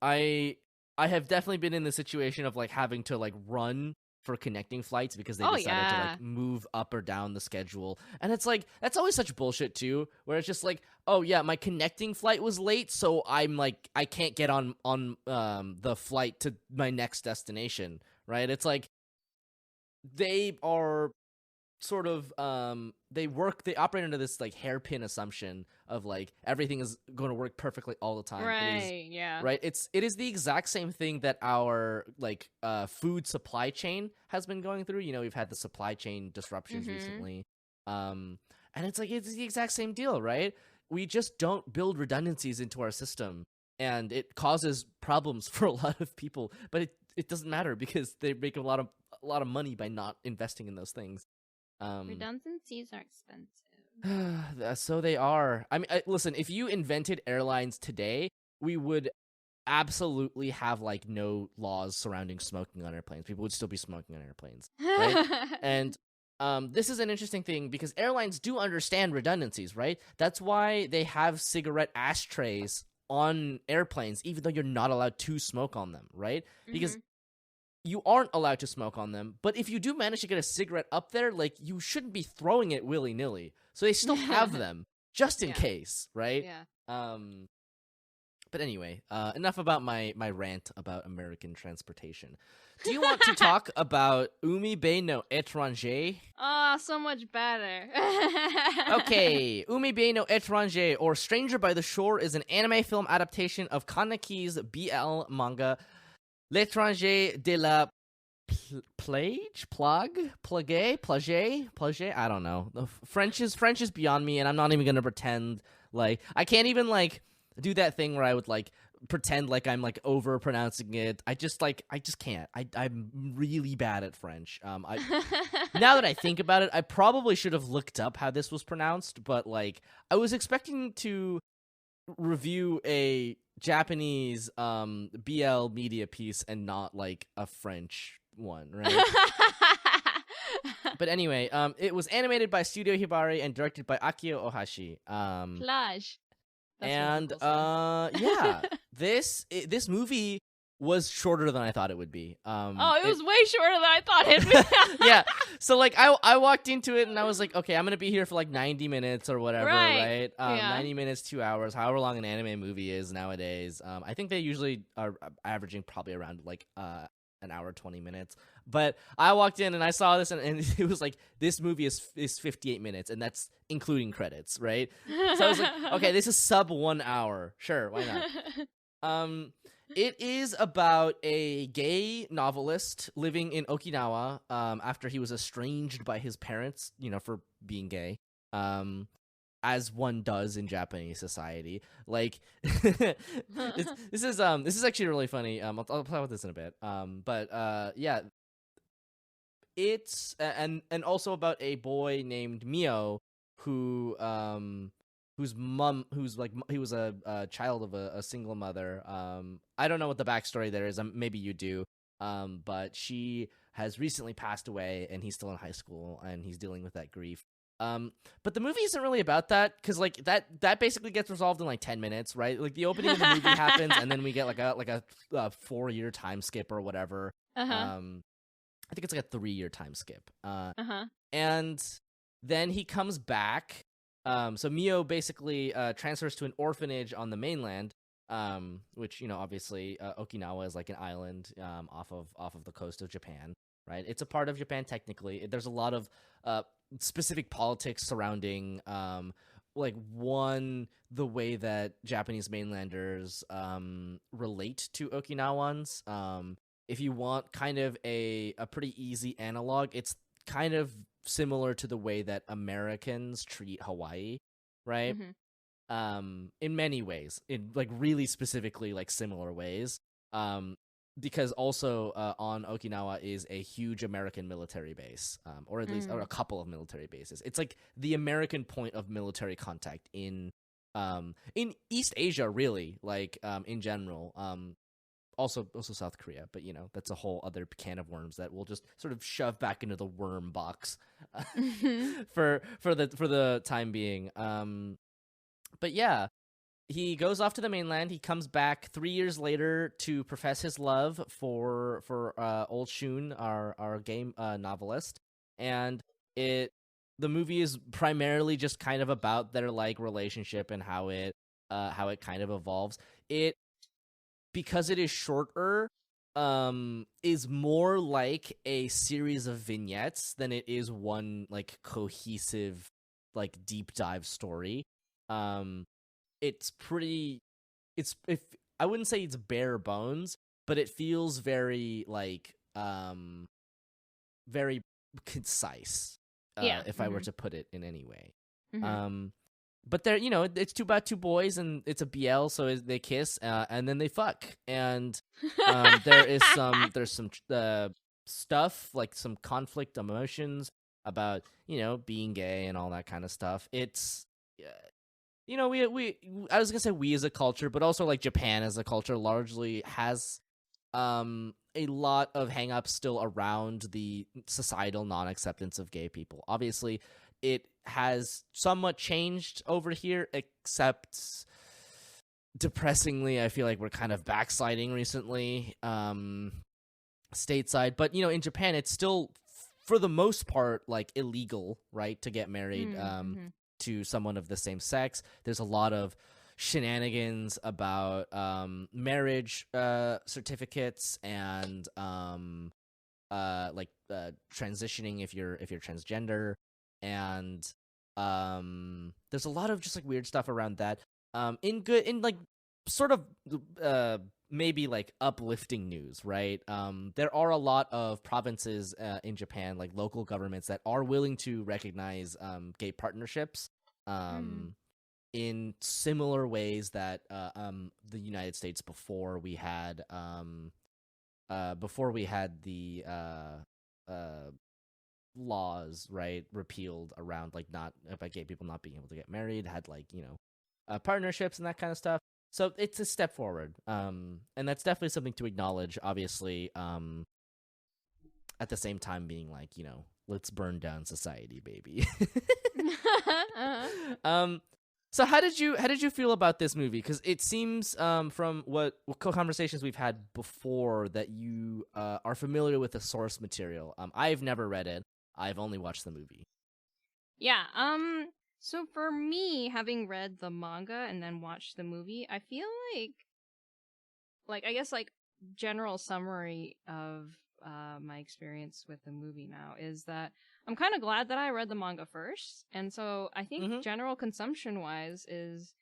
I have definitely been in the situation of like having to like run for connecting flights because they decided to like move up or down the schedule. And it's like that's always such bullshit too, where it's just like, oh yeah, my connecting flight was late, so I'm like I can't get on the flight to my next destination, right? It's like they are sort of they operate under this like hairpin assumption of like everything is going to work perfectly all the time.
Right. Yeah.
Right. It is the exact same thing that our like food supply chain has been going through. You know, we've had the supply chain disruptions recently. And it's the exact same deal, right? We just don't build redundancies into our system, and it causes problems for a lot of people, but it doesn't matter because they make a lot of money by not investing in those things.
Redundancies are expensive.
So they are. I mean, listen, if you invented airlines today, we would absolutely have like no laws surrounding smoking on airplanes. People would still be smoking on airplanes, right? And this is an interesting thing because airlines do understand redundancies, right? That's why they have cigarette ashtrays on airplanes, even though you're not allowed to smoke on them, right? Because you aren't allowed to smoke on them, but if you do manage to get a cigarette up there, like, you shouldn't be throwing it willy-nilly. So they still have them, just in case, right?
Yeah.
But anyway, enough about my rant about American transportation. Do you want to talk about Umibe no Étranger?
Oh, so much better.
Okay, Umibe no Étranger, or Stranger by the Shore, is an anime film adaptation of Kannaki's BL manga L'étranger de la plage? I don't know. The French is beyond me, and I'm not even gonna pretend like I can't even like do that thing where I would like pretend like I'm like over pronouncing it. I just can't. I'm really bad at French. Now that I think about it, I probably should have looked up how this was pronounced, but like I was expecting to review a Japanese BL media piece and not like a French one, right? But anyway, it was animated by Studio Hibari and directed by Akio Ohashi.
Plage.
And yeah, this movie was shorter than I thought it would be.
It was way shorter than I thought it'd be.
Yeah, so like I walked into it and I was like, okay, I'm gonna be here for like 90 minutes or whatever, right? 90 minutes, 2 hours, however long an anime movie is nowadays. I think they usually are averaging probably around like an hour 20 minutes. But I walked in and I saw this and it was like, this movie is 58 minutes and that's including credits, right? So I was like, okay, this is sub 1 hour. Sure, why not? It is about a gay novelist living in Okinawa after he was estranged by his parents, you know, for being gay. As one does in Japanese society. Like this is actually really funny. I'll talk about this in a bit. But yeah, it's and also about a boy named Mio whose mom, he was a child of a single mother. I don't know what the backstory there is. Maybe you do. But she has recently passed away, and he's still in high school, and he's dealing with that grief. But the movie isn't really about that, because like that basically gets resolved in like 10 minutes, right? Like the opening of the movie happens, and then we get like a 4-year time skip or whatever. I think it's like a 3-year time skip. And then he comes back. So Mio basically transfers to an orphanage on the mainland, which, you know, obviously Okinawa is like an island off of the coast of Japan, right? It's a part of Japan technically. There's a lot of specific politics surrounding like the way that Japanese mainlanders relate to Okinawans. If you want kind of a pretty easy analog, it's kind of similar to the way that Americans treat Hawaii, right? In many ways, in like really specifically like similar ways. Because also on Okinawa is a huge American military base, or at least or a couple of military bases. It's like the American point of military contact in East Asia, really, like in general. Also South Korea, but you know, that's a whole other can of worms that we'll just sort of shove back into the worm box for the time being. But yeah, he goes off to the mainland. He comes back 3 years later to profess his love for old Shun, our game novelist, and the movie is primarily just kind of about their like relationship and how it kind of evolves. Because it is shorter, is more like a series of vignettes than it is one like cohesive like deep dive story. It's pretty if I wouldn't say it's bare bones, but it feels very like very concise. If I were to put it in any way. But they're, it's about two boys and it's a BL, so they kiss and then they fuck. And there's some stuff, like some conflict emotions about, being gay and all that kind of stuff. It's, I was gonna say we as a culture, but also like Japan as a culture largely has a lot of hang-ups still around the societal non-acceptance of gay people. Obviously, it has somewhat changed over here, except depressingly, I feel like we're kind of backsliding recently, stateside. But, in Japan, it's still, for the most part, like illegal, right, to get married to someone of the same sex. There's a lot of shenanigans about marriage certificates and transitioning if you're transgender. And there's a lot of just like weird stuff around that. In like sort of maybe like uplifting news, right? There are a lot of provinces in Japan, like local governments, that are willing to recognize gay partnerships in similar ways that the United States before we had the laws, right, repealed around like not about gay people not being able to get married, had like partnerships and that kind of stuff. So it's a step forward, and that's definitely something to acknowledge. Obviously, at the same time being like, let's burn down society, baby. So how did you feel about this movie? Because it seems from what conversations we've had before that you are familiar with the source material. I've never read it. I've only watched the movie.
Yeah. So for me, having read the manga and then watched the movie, I feel like I guess like general summary of my experience with the movie now is that I'm kind of glad that I read the manga first. And so I think general consumption wise is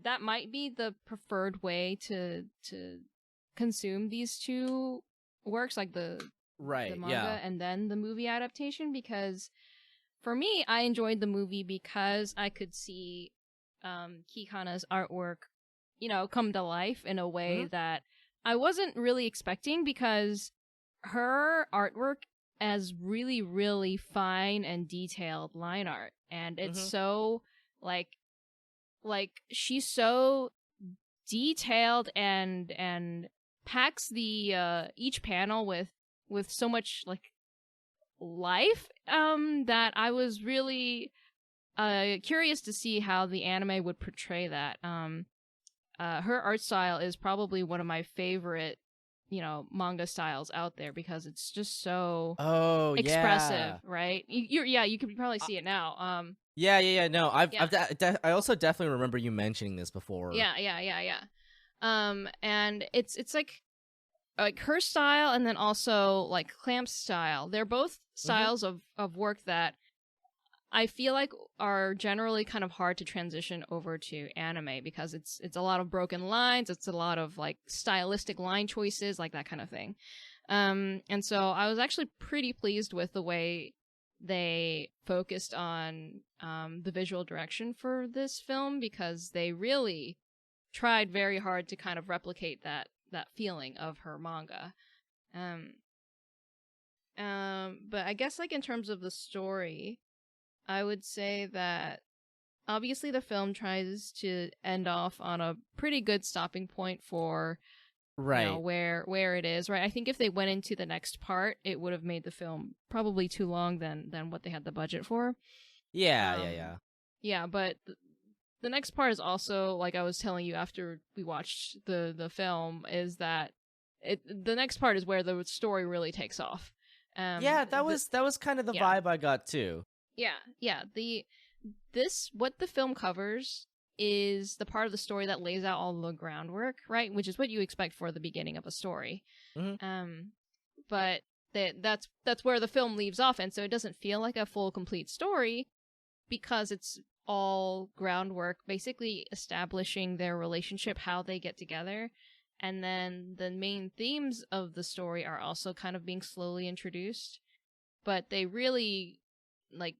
that might be the preferred way to consume these two works, like the manga and then the movie adaptation, because for me, I enjoyed the movie because I could see Kii Kanna's artwork, come to life in a way that I wasn't really expecting, because her artwork as really, really fine and detailed line art, and it's so like she's so detailed and packs the each panel with so much like life that I was really curious to see how the anime would portray that. Her art style is probably one of my favorite manga styles out there, because it's just so expressive, right? You could probably see it now.
No, I also definitely remember you mentioning this before.
Yeah. And it's like her style, and then also like Clamp's style. They're both styles of work that I feel like are generally kind of hard to transition over to anime, because it's a lot of broken lines, it's a lot of like stylistic line choices, like that kind of thing. And so I was actually pretty pleased with the way they focused on the visual direction for this film, because they really tried very hard to kind of replicate that feeling of her manga. But I guess like in terms of the story, I would say that obviously the film tries to end off on a pretty good stopping point for where it is, right? I think if they went into the next part, it would have made the film probably too long than what they had the budget for.
Yeah.
But the next part is also, like I was telling you after we watched the film, is that the next part is where the story really takes off.
That was kind of the vibe I got too.
Yeah. What the film covers is the part of the story that lays out all the groundwork, right? Which is what you expect for the beginning of a story. But that's where the film leaves off, and so it doesn't feel like a full, complete story because it's all groundwork, basically establishing their relationship, how they get together, and then the main themes of the story are also kind of being slowly introduced, but they really like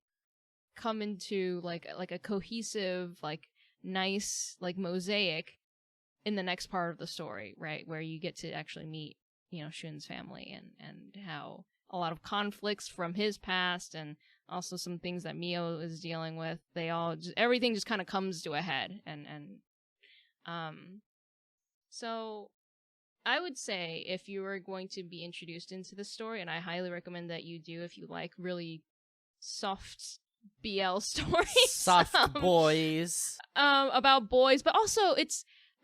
come into like a cohesive, like nice, like mosaic in the next part of the story, right, where you get to actually meet, you know, Shun's family and how a lot of conflicts from his past and also some things that Mio is dealing with, everything just kind of comes to a head. So I would say if you are going to be introduced into the story, and I highly recommend that you do if you like really soft BL stories.
Soft boys.
About boys, but also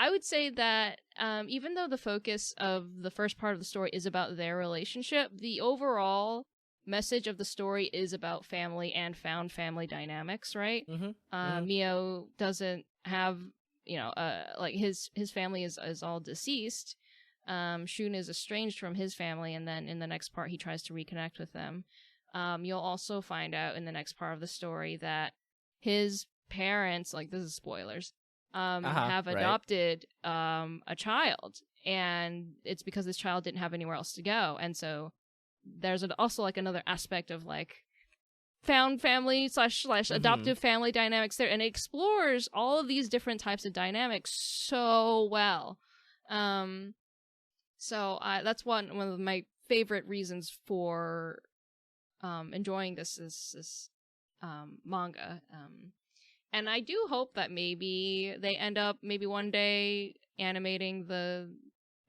I would say that even though the focus of the first part of the story is about their relationship, the overall message of the story is about family and found family dynamics, right? Mio doesn't have, you know, like his family is all deceased. Shun is estranged from his family, and then in the next part he tries to reconnect with them. You'll also find out in the next part of the story that his parents, like, this is spoilers, have adopted a child, and it's because this child didn't have anywhere else to go, and so there's also like another aspect of like found family slash adoptive family dynamics there, and it explores all of these different types of dynamics so well. So that's one of my favorite reasons for enjoying this manga. And I do hope that maybe they end up one day animating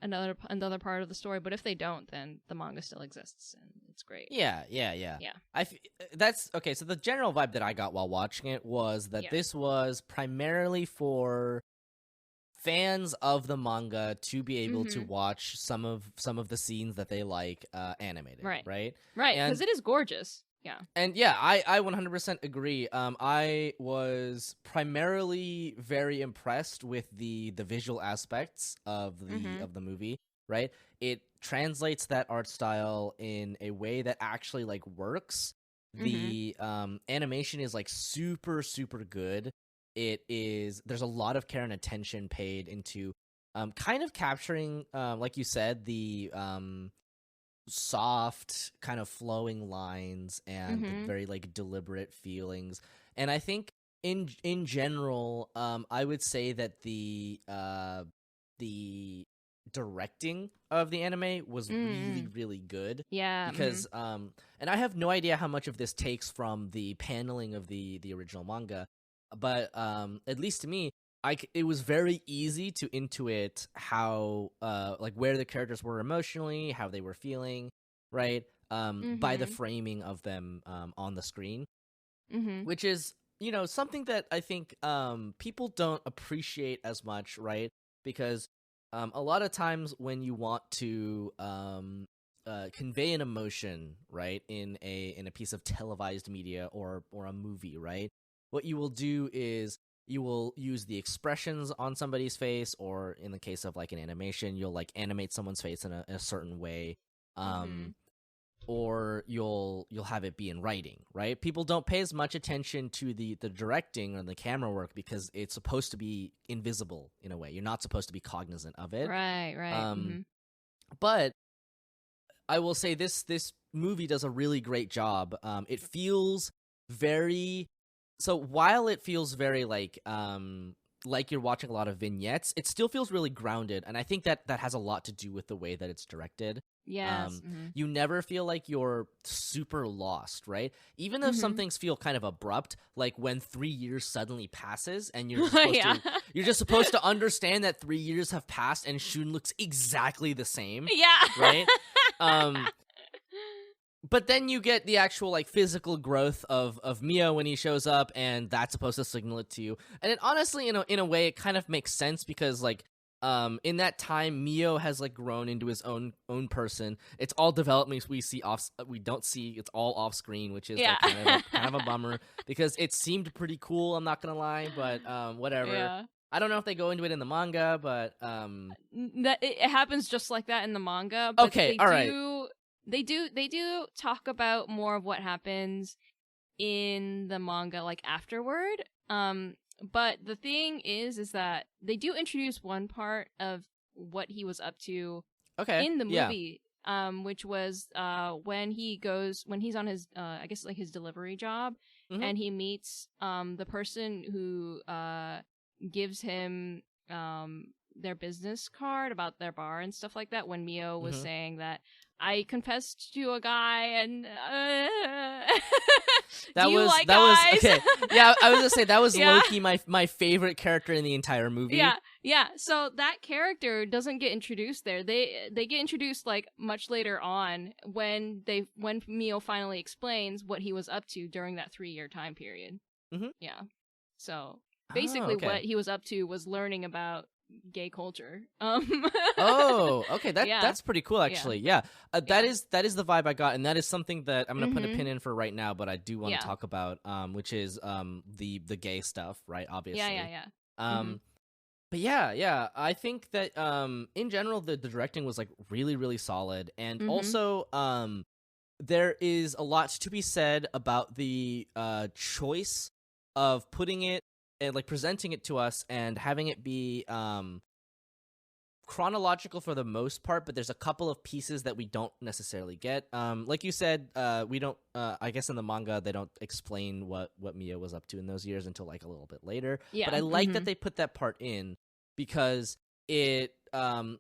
another part of the story. But if they don't, then the manga still exists and it's great.
Yeah. That's okay. So the general vibe that I got while watching it was that this was primarily for fans of the manga to be able to watch some of the scenes that they like animated. Right.
Because it is gorgeous. Yeah.
And yeah, I 100% agree. I was primarily very impressed with the visual aspects of the movie, right? It translates that art style in a way that actually like works. The animation is like super, super good. There's a lot of care and attention paid into kind of capturing, like you said, the soft kind of flowing lines and the very like deliberate feelings. And I think in general, I would say that the directing of the anime was really, really good.
Yeah.
Because and I have no idea how much of this takes from the paneling of the original manga, but at least to me, it was very easy to intuit how like where the characters were emotionally, how they were feeling, right? By the framing of them on the screen, which is, you know, something that I think people don't appreciate as much, right? Because a lot of times when you want to convey an emotion, right, in a piece of televised media or a movie, right, what you will do is you will use the expressions on somebody's face, or in the case of like an animation, you'll like animate someone's face in a certain way, or you'll have it be in writing, right? People don't pay as much attention to the directing or the camera work because it's supposed to be invisible in a way. You're not supposed to be cognizant of it,
right.
But I will say this movie does a really great job. It feels very. So while it feels very like you're watching a lot of vignettes, it still feels really grounded, and I think that has a lot to do with the way that it's directed.
Yes.
You never feel like you're super lost, right? Even though some things feel kind of abrupt, like when 3 years suddenly passes and you're just supposed to understand that 3 years have passed and Shun looks exactly the same.
Yeah.
Right? But then you get the actual like physical growth of Mio when he shows up, and that's supposed to signal it to you. And it honestly, in a way, it kind of makes sense because like in that time, Mio has like grown into his own person. It's all development we see we don't see. It's all off screen, which is like, kind of a bummer because it seemed pretty cool. I'm not gonna lie, but whatever.
Yeah.
I don't know if they go into it in the manga, but
that it happens just like that in the manga. But
okay, all right.
They do talk about more of what happens in the manga like afterward. But the thing is that they do introduce one part of what he was up to in the movie, which was when he's on his I guess like his delivery job, and he meets the person who gives him their business card about their bar and stuff like that, when Mio was saying that I confessed to a guy and
that was okay. Yeah, I was gonna say that was Loki, my favorite character in the entire movie.
Yeah. So that character doesn't get introduced there. They get introduced like much later on when Mio finally explains what he was up to during that 3-year time period. Yeah. So basically, what he was up to was learning about gay culture.
Oh, okay. That's pretty cool, actually. Yeah. That is the vibe I got, and that is something that I'm gonna put a pin in for right now. But I do want to talk about, which is the gay stuff, right? Obviously.
Yeah.
But yeah. I think that in general the directing was like really, really solid, and also there is a lot to be said about the choice of putting it and like presenting it to us and having it be chronological for the most part, but there's a couple of pieces that we don't necessarily get. Like you said, we don't I guess in the manga they don't explain what Mio was up to in those years until like a little bit later. But I like that they put that part in because it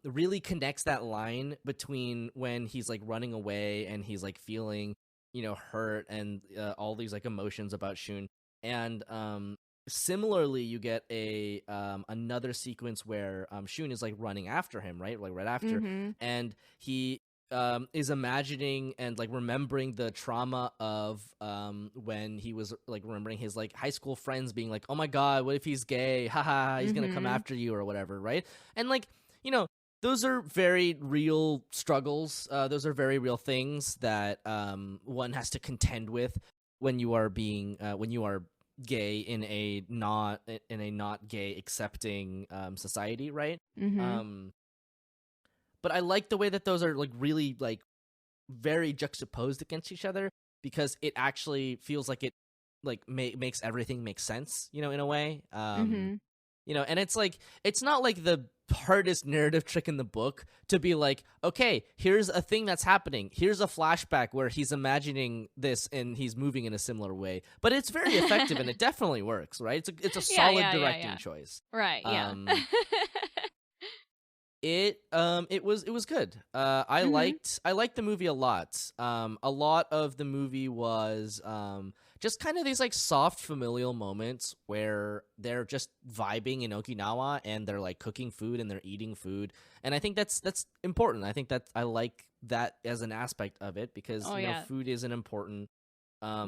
really connects that line between when he's like running away and he's like feeling, hurt and all these like emotions about Shun, and similarly, you get a another sequence where Shun is like running after him, right? Like right after, and he is imagining and like remembering the trauma of when he was like remembering his like high school friends being like, "Oh my God, what if he's gay? Haha, he's gonna come after you or whatever," right? And like those are very real struggles. Those are very real things that one has to contend with when you are gay in a not gay accepting society, right? But I like the way that those are like really like very juxtaposed against each other, because it actually feels like it like makes everything make sense, in a way. And it's like, it's not like the hardest narrative trick in the book to be like, okay, here's a thing that's happening, here's a flashback where he's imagining this and he's moving in a similar way, but it's very effective and it definitely works, right? It's a solid directing choice,
right?
It was good. I liked the movie a lot. A lot of the movie was just kind of these like soft familial moments where they're just vibing in Okinawa and they're like cooking food and they're eating food, and I think that's important. I think that I like that as an aspect of it because food is an important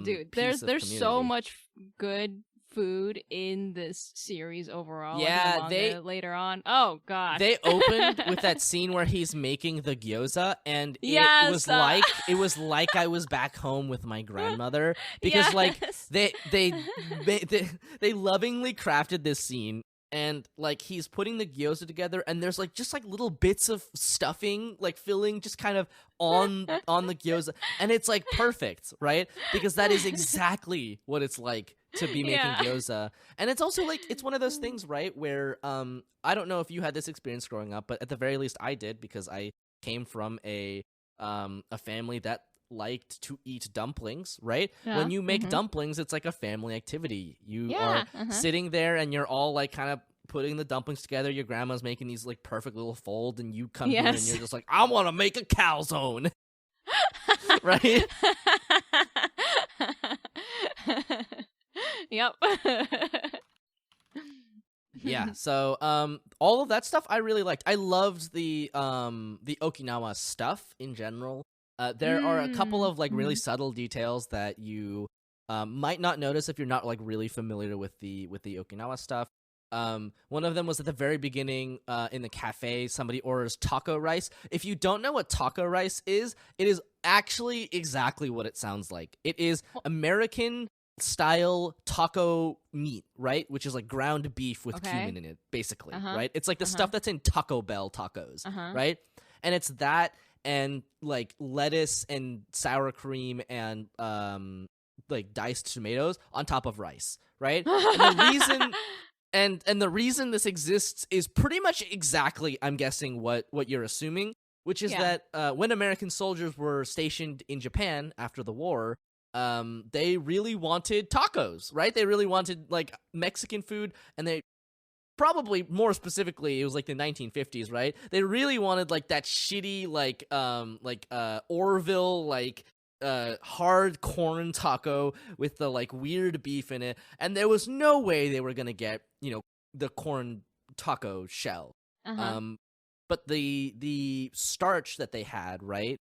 dude.
Piece
there's so much good food in this series overall. Yeah, they later on. Oh God,
they opened with that scene where he's making the gyoza, and it was like I was back home with my grandmother, because like they lovingly crafted this scene. And like he's putting the gyoza together, and there's like just like little bits of stuffing, like filling, just kind of on the gyoza, and it's like perfect, right? Because that is exactly what it's like to be making gyoza. And it's also like, it's one of those things, right, where I don't know if you had this experience growing up, but at the very least I did, because I came from a family that liked to eat dumplings, right? When you make dumplings, it's like a family activity. You are sitting there and you're all like kind of putting the dumplings together. Your grandma's making these like perfect little folds, and you come here and you're just like, I want to make a calzone. Right?
Yep.
Yeah, so all of that stuff I really liked. I loved the Okinawa stuff in general. There are a couple of like really subtle details that you might not notice if you're not like really familiar with the Okinawa stuff. One of them was at the very beginning in the cafe. Somebody orders taco rice. If you don't know what taco rice is, it is actually exactly what it sounds like. It is American style taco meat, right? Which is like ground beef with cumin in it, basically, right? It's like the stuff that's in Taco Bell tacos, right? And it's that and like lettuce and sour cream and like diced tomatoes on top of rice, right? And the reason and the reason this exists is pretty much exactly, I'm guessing, what you're assuming, which is that when American soldiers were stationed in Japan after the war, they really wanted tacos, right? They really wanted like Mexican food, and they probably more specifically, it was like the 1950s, right? They really wanted like that shitty Orville like hard corn taco with the like weird beef in it, and there was no way they were gonna get, you know, the corn taco shell. But the starch that they had, right,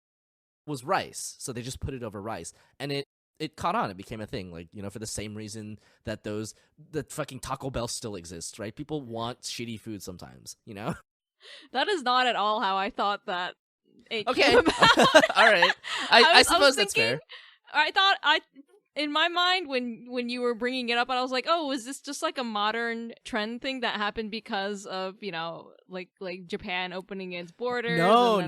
was rice, so they just put it over rice, and it caught on. It became a thing, like, you know, for the same reason that that fucking Taco Bell still exists, right? People want shitty food sometimes, you know?
That is not at all how I thought that it
Okay.
came about.
All right. I suppose that's fair.
I thought in my mind when you were bringing it up, and I was like, oh, is this just like a modern trend thing that happened because of, you know, like Japan opening its borders?
No.
On,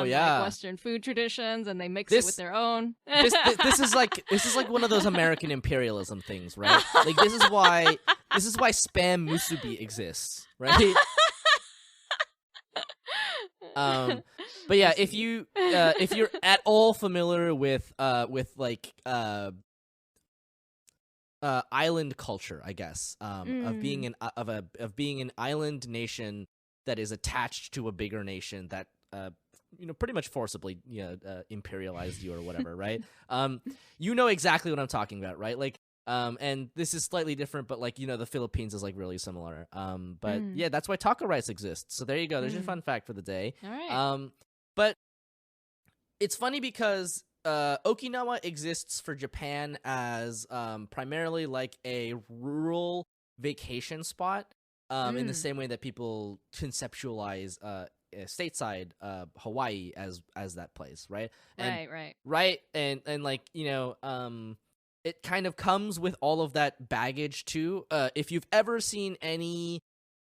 yeah,
like, Western food traditions, and they mix it with their own.
This is like one of those American imperialism things, right? Like this is why spam musubi exists, right? But yeah, if you're at all familiar with like island culture, I guess, of being an island nation that is attached to a bigger nation that you know, pretty much forcibly, you know, imperialized you or whatever, right? You know exactly what I'm talking about, right? Like, and this is slightly different, but like, you know, the Philippines is like really similar. But yeah, that's why taco rice exists. So there you go. There's your fun fact for the day.
All right.
But it's funny because Okinawa exists for Japan as primarily like a rural vacation spot, in the same way that people conceptualize stateside Hawaii as that place, right? And, right, and like, you know, it kind of comes with all of that baggage too. If you've ever seen any,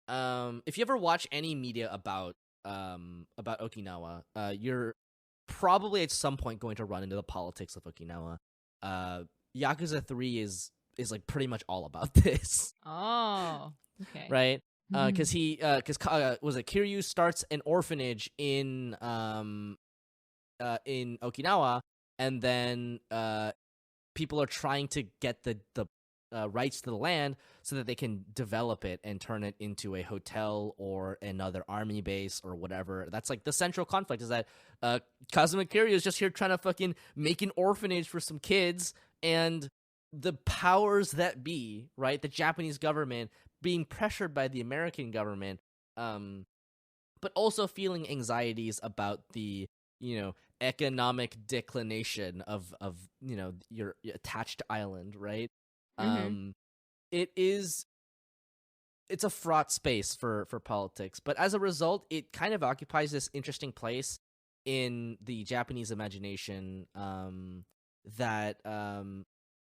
if you ever watch any media about Okinawa, you're probably at some point going to run into the politics of Okinawa. Yakuza 3 is like pretty much all about this.
Oh, okay.
Right? Because Kiryu starts an orphanage in Okinawa, and then people are trying to get the rights to the land so that they can develop it and turn it into a hotel or another army base or whatever. That's like the central conflict, is that Kazuma Kiryu is just here trying to fucking make an orphanage for some kids, and the powers that be, right, the Japanese government being pressured by the American government, but also feeling anxieties about the, you know, economic declination of you know, your attached island, right? It's a fraught space for politics, but as a result, it kind of occupies this interesting place in the Japanese imagination that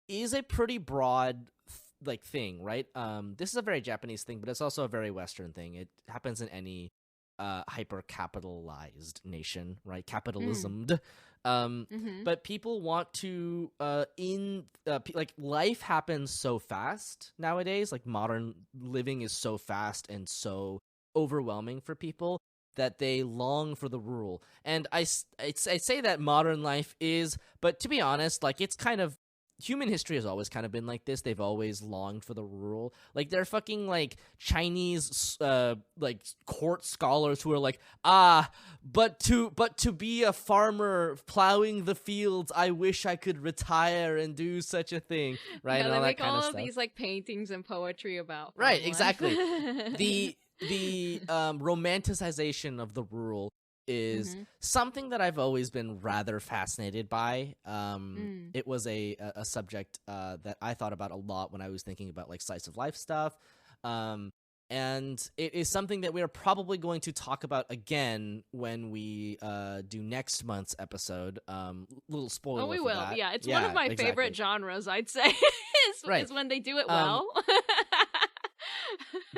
is a pretty broad like thing, right? This is a very Japanese thing, but it's also a very Western thing. It happens in any hyper capitalized nation, right? Capitalismed. But people want to like, life happens so fast nowadays. Like, modern living is so fast and so overwhelming for people that they long for the rural. And I say that modern life is, but to be honest, like, it's kind of, human history has always kind of been like this. They've always longed for the rural. Like, they're fucking like Chinese like court scholars who are like, but to be a farmer plowing the fields, I wish I could retire and do such a thing, right?
Yeah,
and
they
all
make
that kind
all
of
of
stuff.
these like paintings and poetry about
Right,
farmland.
exactly. the romanticization of the rural is something that I've always been rather fascinated by. It was a subject that I thought about a lot when I was thinking about like slice of life stuff. And it is something that we are probably going to talk about again when we do next month's episode. Little spoiler.
Oh, we
for
will.
that.
Yeah, it's one of my favorite genres, I'd say, is when they do it well.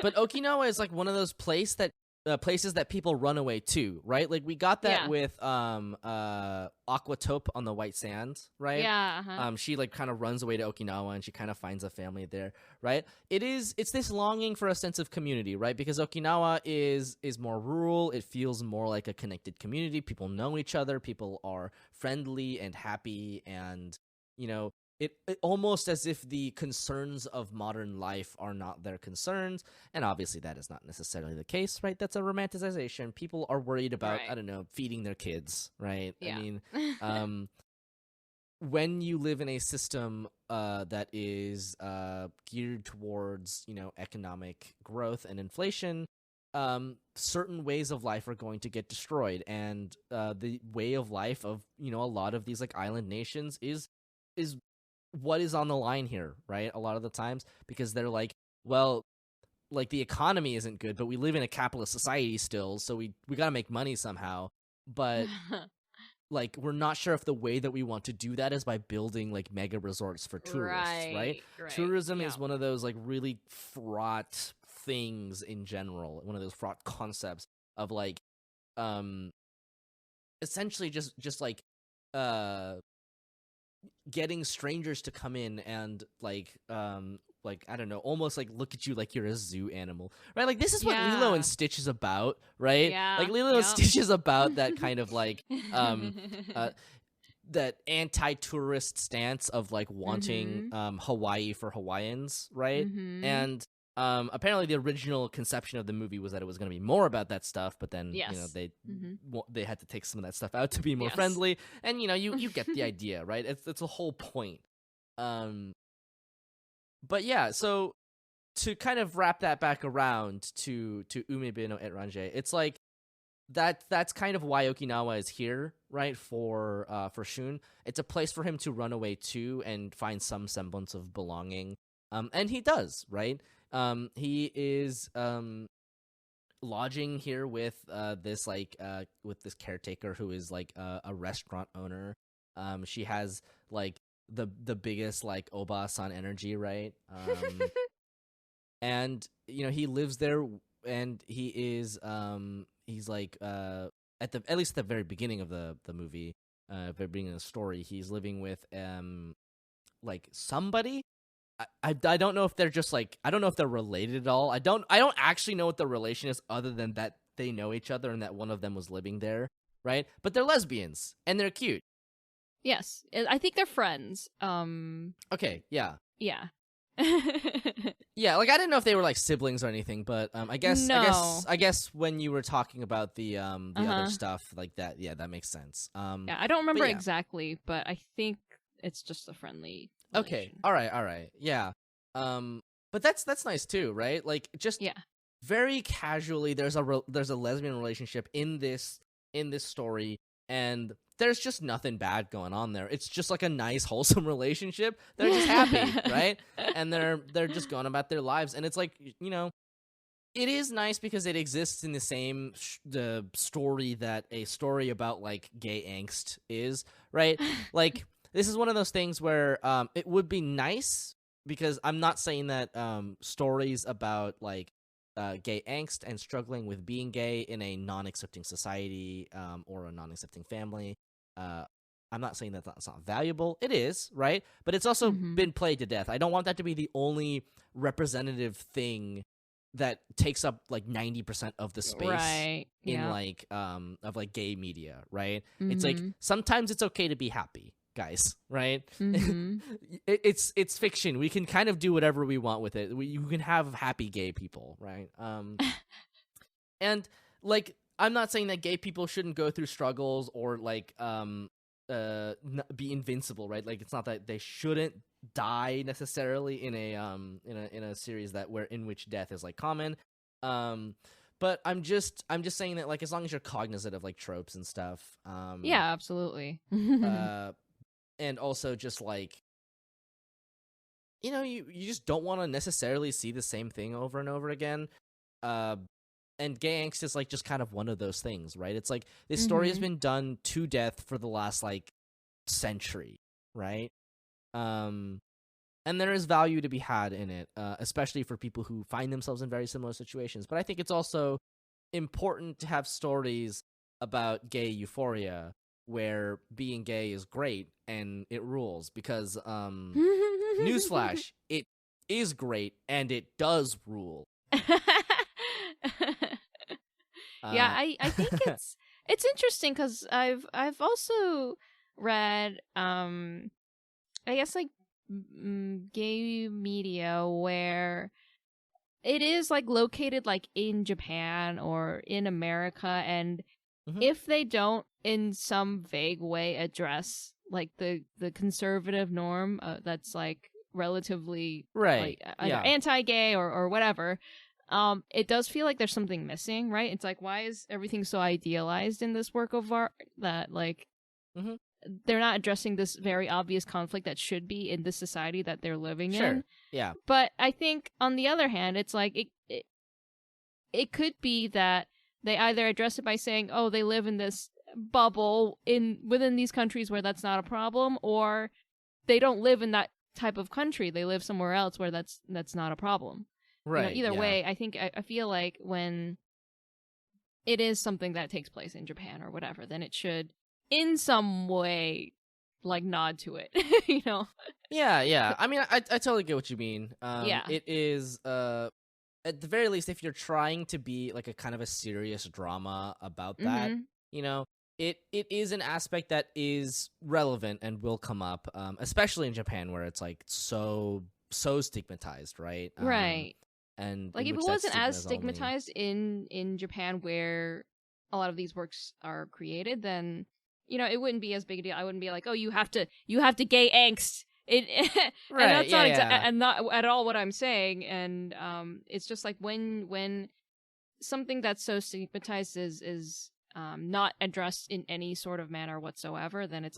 But Okinawa is like one of those places that people run away to, right? Like we got that with Aquatope on the White Sands, right?
Yeah. Uh-huh.
She like kind of runs away to Okinawa and she kind of finds a family there, right? It's this longing for a sense of community, right? Because Okinawa is more rural. It feels more like a connected community. People know each other. People are friendly and happy, and it almost as if the concerns of modern life are not their concerns. And obviously that is not necessarily the case, right? That's a romanticization. People are worried about, I don't know, feeding their kids, right?
Yeah.
I mean, when you live in a system that is geared towards, economic growth and inflation, certain ways of life are going to get destroyed. And the way of life of, a lot of these like island nations is what is on the line here, right? A lot of the times, because they're like, well, like the economy isn't good, but we live in a capitalist society still, so we got to make money somehow. But like, we're not sure if the way that we want to do that is by building like mega resorts for tourists, right? Tourism is one of those like really fraught things in general, one of those fraught concepts of like, essentially just like, getting strangers to come in and like I don't know, almost like look at you like you're a zoo animal, right? Like this is what Lilo and Stitch is about, right?
Yeah.
Like Lilo and Stitch is about that kind of like that anti-tourist stance of like wanting Hawaii for Hawaiians, right? And apparently the original conception of the movie was that it was going to be more about that stuff, but then they had to take some of that stuff out to be more friendly, and you get the idea, right? It's a whole point. But yeah, so to kind of wrap that back around to Umibe no Étranger, it's like that's kind of why Okinawa is here, right? For Shun, it's a place for him to run away to and find some semblance of belonging. And he does, right? He is lodging here with this caretaker who is like a restaurant owner. She has like the biggest like Oba-san energy, right? And he lives there, and he is he's like at least at the very beginning of the movie, very beginning of the story, he's living with like somebody. I don't know if they're just like, I don't know if they're related at all. I don't actually know what the relation is, other than that they know each other and that one of them was living there, right? But they're lesbians and they're cute.
Yes, I think they're friends.
Okay, yeah.
Yeah.
Yeah, like I didn't know if they were like siblings or anything, but I guess when you were talking about the other stuff like that, yeah, that makes sense.
Yeah, I don't remember exactly, but I think it's just a friendly relation.
Okay, all right, yeah. But that's nice too, right? Like just very casually, there's a lesbian relationship in this story, and there's just nothing bad going on there. It's just like a nice, wholesome relationship. They're just happy, right? And they're just going about their lives, and it's like, it is nice because it exists in the same the story that a story about like gay angst is, right? Like this is one of those things where it would be nice, because I'm not saying that stories about like gay angst and struggling with being gay in a non-accepting society or a non-accepting family, I'm not saying that that's not valuable. It is, right? But it's also been played to death. I don't want that to be the only representative thing that takes up like 90% of the space in like of like gay media, right? It's like sometimes it's okay to be happy, guys, right? It's fiction. We can kind of do whatever we want with it. You can have happy gay people, right? And like, I'm not saying that gay people shouldn't go through struggles or like be invincible, right? Like it's not that they shouldn't die necessarily in a series in which death is like common. But I'm just saying that like as long as you're cognizant of like tropes and stuff.
Yeah, absolutely.
And also just like, you just don't want to necessarily see the same thing over and over again. and gay angst is like just kind of one of those things, right? It's like this story has been done to death for the last like century, right? And there is value to be had in it, especially for people who find themselves in very similar situations. But I think it's also important to have stories about gay euphoria where being gay is great and it rules, because newsflash, it is great and it does rule.
Yeah, I think it's interesting because I've also read I guess like gay media where it is like located like in Japan or in America, and if they don't in some vague way address like the conservative norm that's like relatively like either anti-gay or whatever, it does feel like there's something missing, right? It's like, why is everything so idealized in this work of art that like they're not addressing this very obvious conflict that should be in the society that they're living in.
Yeah.
But I think on the other hand, it's like it could be that they either address it by saying, oh, they live in this bubble within these countries where that's not a problem, or they don't live in that type of country. They live somewhere else where that's not a problem.
Right.
Either way, I think I feel like when it is something that takes place in Japan or whatever, then it should in some way like nod to it.
Yeah. I mean, I totally get what you mean. It is at the very least, if you're trying to be like a kind of a serious drama about that, it is an aspect that is relevant and will come up, especially in Japan where it's like so stigmatized, right?
Right.
And
like if it wasn't as stigmatized in Japan where a lot of these works are created, then it wouldn't be as big a deal. I wouldn't be like, oh, you have to gay angst. And that's not not at all what I'm saying. And it's just like when something that's so stigmatized is not addressed in any sort of manner whatsoever, then it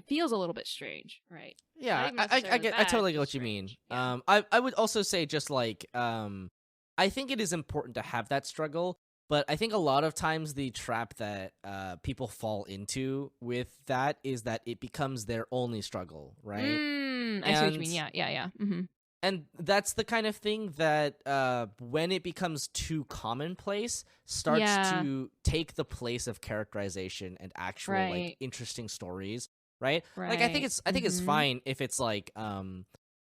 feels a little bit strange, right?
Yeah, I totally get what you mean. Yeah. I would also say just like I think it is important to have that struggle, but I think a lot of times the trap that people fall into with that is that it becomes their only struggle, right?
I see what you mean. Yeah. Mm-hmm.
And that's the kind of thing that when it becomes too commonplace, starts to take the place of characterization and actual like interesting stories, right? Like I think it's fine if it's like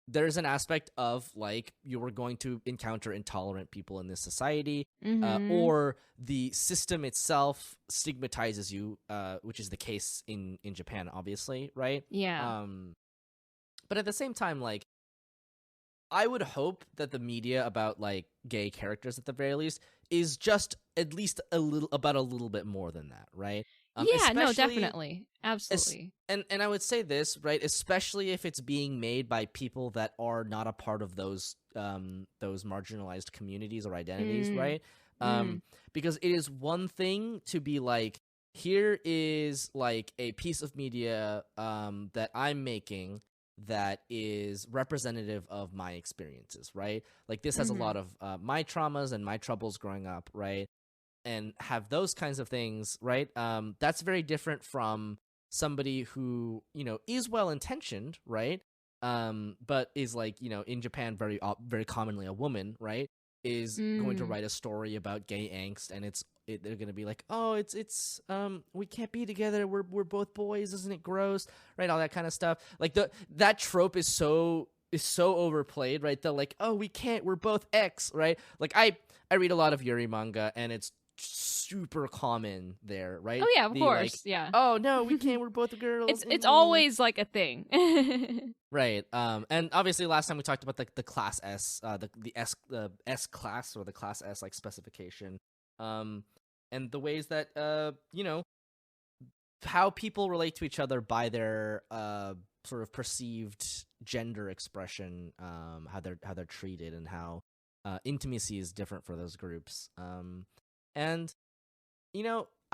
there's an aspect of like you are going to encounter intolerant people in this society, or the system itself stigmatizes you, which is the case in Japan, obviously, right?
Yeah.
But at the same time, like, I would hope that the media about like gay characters at the very least is just at least a little bit more than that, right?
No, definitely. Absolutely.
And I would say this, right, especially if it's being made by people that are not a part of those marginalized communities or identities, right? Because it is one thing to be like, here is like a piece of media that I'm making that is representative of my experiences, right? Like this has a lot of my traumas and my troubles growing up, right? And have those kinds of things, right? That's very different from somebody who, is well-intentioned, right? But is like, in Japan, very commonly a woman, right? Is going to write a story about gay angst, and they're gonna be like, oh, it's we can't be together. We're both boys, isn't it gross? Right, all that kind of stuff. Like that trope is so overplayed, right? They're like, oh, we can't. We're both X, right? Like I read a lot of Yuri manga, and it's super common there, right?
Oh yeah, of course,
like,
yeah.
Oh no, we can't. We're both girls.
It's always like a thing,
right? And obviously, last time we talked about the class S, the S class or the class S like specification, and the ways that how people relate to each other by their sort of perceived gender expression, how they're treated, and how intimacy is different for those groups. And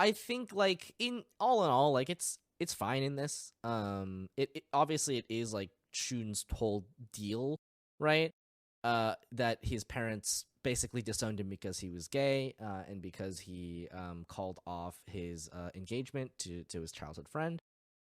I think like in all, like it's fine in this. It obviously it is like Shun's whole deal, right? That his parents basically disowned him because he was gay and because he called off his engagement to his childhood friend.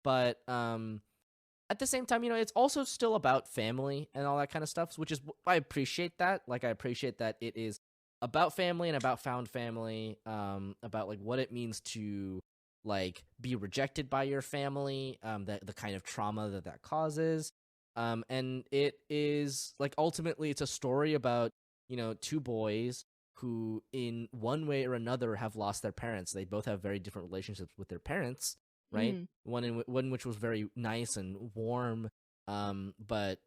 But at the same time, you know, it's also still about family and all that kind of stuff, which is, I appreciate that. Like, I appreciate that it is about family and about found family, about like what it means to like be rejected by your family, the kind of trauma that causes. And it is like, ultimately it's a story about, you know, two boys who in one way or another have lost their parents. They both have very different relationships with their parents, right? One which was very nice and warm, but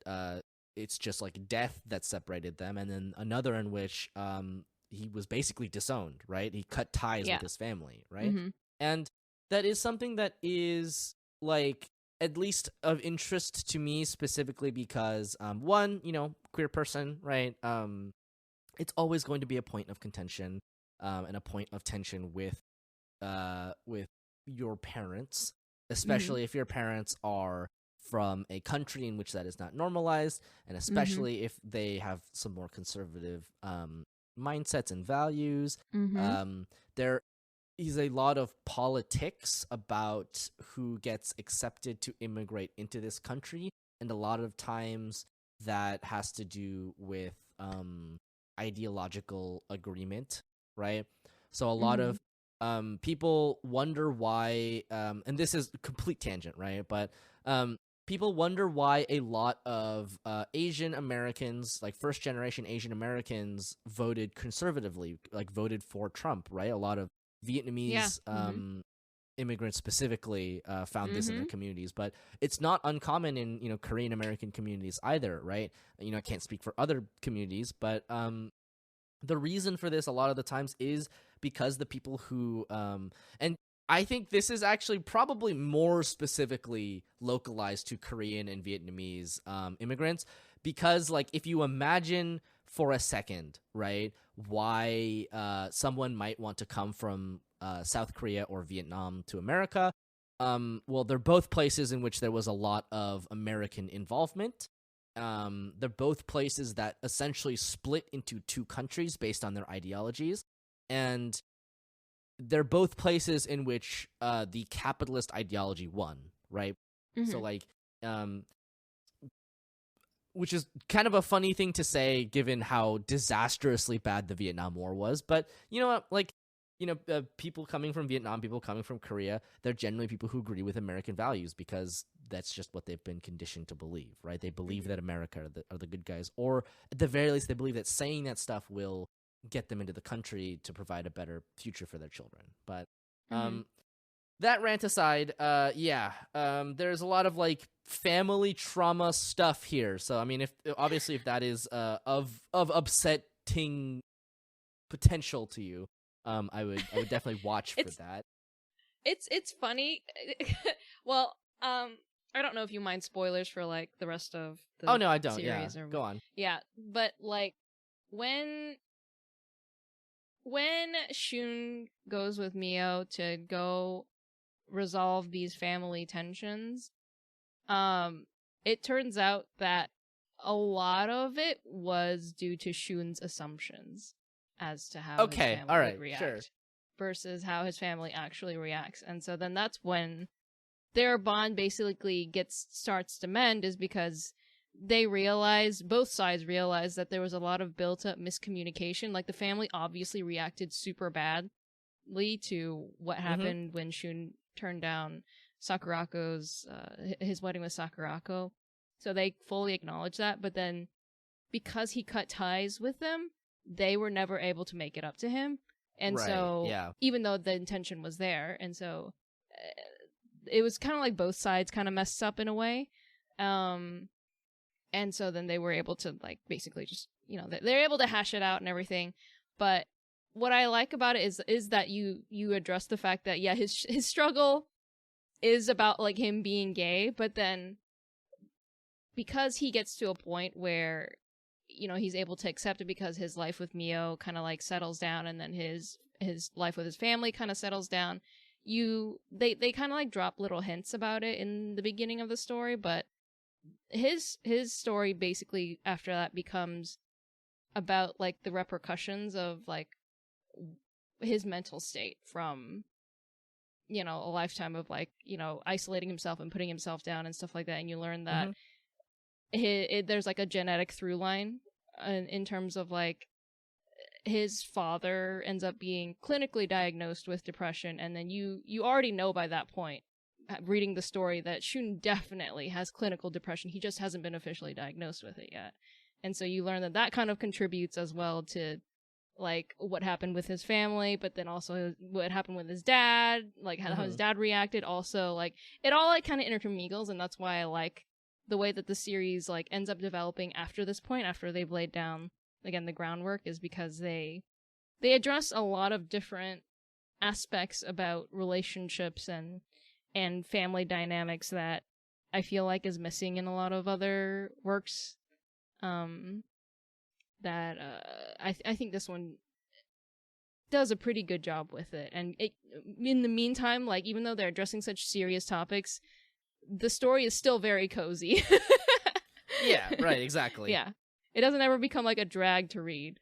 it's just like death that separated them, and then another in which he was basically disowned, right? He cut ties with his family, right? And that is something that is like at least of interest to me specifically because one, you know, queer person, right? It's always going to be a point of contention and a point of tension with your parents, especially if your parents are from a country in which that is not normalized, and especially if they have some more conservative mindsets and values. There is a lot of politics about who gets accepted to immigrate into this country, and a lot of times that has to do with ideological agreement, right? So a lot of people wonder why, and this is a complete tangent, right? But people wonder why a lot of Asian Americans, like first generation Asian Americans, voted conservatively, like voted for Trump, right? A lot of Vietnamese immigrants specifically found this in their communities, but it's not uncommon in, you know, Korean American communities either, right? You know, I can't speak for other communities, but the reason for this a lot of the times is because the people who and I think this is actually probably more specifically localized to Korean and Vietnamese immigrants, because like if you imagine for a second, right, why someone might want to come from South Korea or Vietnam to America, well, they're both places in which there was a lot of American involvement. They're both places that essentially split into two countries based on their ideologies, and they're both places in which the capitalist ideology won, right? So like, which is kind of a funny thing to say given how disastrously bad the Vietnam War was, but you know what, like, you know, people coming from Vietnam, people coming from Korea, they're generally people who agree with American values because that's just what they've been conditioned to believe, right? They believe that America are the good guys, or at the very least, they believe that saying that stuff will get them into the country to provide a better future for their children. But that rant aside, there's a lot of like family trauma stuff here. So I mean, if that is of upsetting potential to you, I would definitely watch for that.
It's funny. Well, I don't know if you mind spoilers for like the rest of the
Oh no, I don't.
series
Yeah,
or...
go on.
Yeah, but like when Shun goes with Mio to go resolve these family tensions, it turns out that a lot of it was due to Shun's assumptions as to how his family would react versus how his family actually reacts. And so then that's when their bond basically starts to mend, is because both sides realized that there was a lot of built-up miscommunication. Like the family obviously reacted super badly to what happened when Shun turned down Sakurako's his wedding with Sakurako. So they fully acknowledged that, but then because he cut ties with them, they were never able to make it up to him. And even though the intention was there, and so it was kind of like both sides kind of messed up in a way. And so then they were able to like basically just, you know, they're able to hash it out and everything. But what I like about it is that you address the fact that his struggle is about like him being gay, but then because he gets to a point where, you know, he's able to accept it because his life with Mio kind of like settles down, and then his life with his family kind of settles down. They kind of like drop little hints about it in the beginning of the story, but his story basically after that becomes about like the repercussions of like his mental state from, you know, a lifetime of like, you know, isolating himself and putting himself down and stuff like that. And you learn that there's like a genetic through line in terms of like his father ends up being clinically diagnosed with depression, and then you already know by that point, reading the story, that Shun definitely has clinical depression. He just hasn't been officially diagnosed with it yet. And so you learn that that kind of contributes as well to like what happened with his family, but then also what happened with his dad, like how his dad reacted. Also, like it all like kind of intermingles, and that's why I like the way that the series like ends up developing after this point, after they've laid down again the groundwork, is because they address a lot of different aspects about relationships and family dynamics that I feel like is missing in a lot of other works. That I think this one does a pretty good job with it. And in the meantime, like even though they're addressing such serious topics, the story is still very cozy.
Yeah, right, exactly.
Yeah. It doesn't ever become like a drag to read.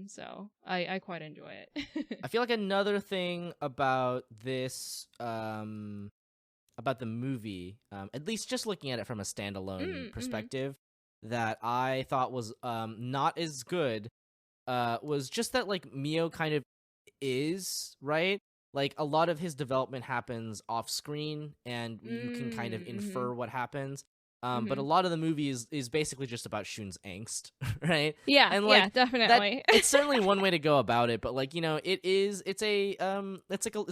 So I quite enjoy it.
I feel like another thing about this about the movie, at least just looking at it from a standalone perspective, that I thought was not as good was just that like Mio kind of is, right? Like a lot of his development happens off screen and you can kind of infer what happens. But a lot of the movie is basically just about Shun's angst, right?
Yeah,
and like,
yeah, definitely.
It's certainly one way to go about it, but like, you know, it's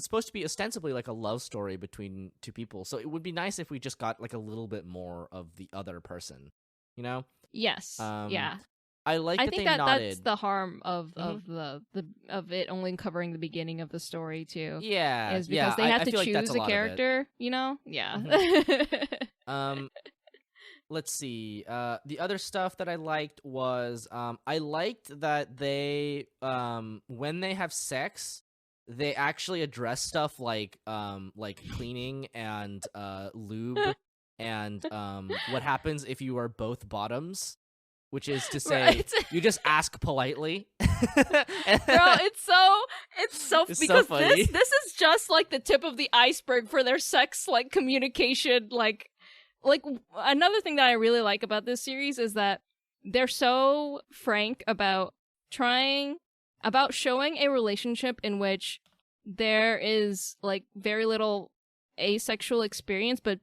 supposed to be ostensibly like a love story between two people. So it would be nice if we just got like a little bit more of the other person, you know?
Yes. Yeah.
I like
I
that
think
they nodded.
that's the harm of it only covering the beginning of the story too.
Yeah.
Is because they have to choose a character, you know? Yeah.
Let's see. The other stuff that I liked was I liked that they when they have sex, they actually address stuff like cleaning and lube and what happens if you are both bottoms, which is to say you just ask politely.
Bro, it's so because
funny.
this is just like the tip of the iceberg for their sex like communication. Like another thing that I really like about this series is that they're so frank about showing a relationship in which there is like very little asexual experience, but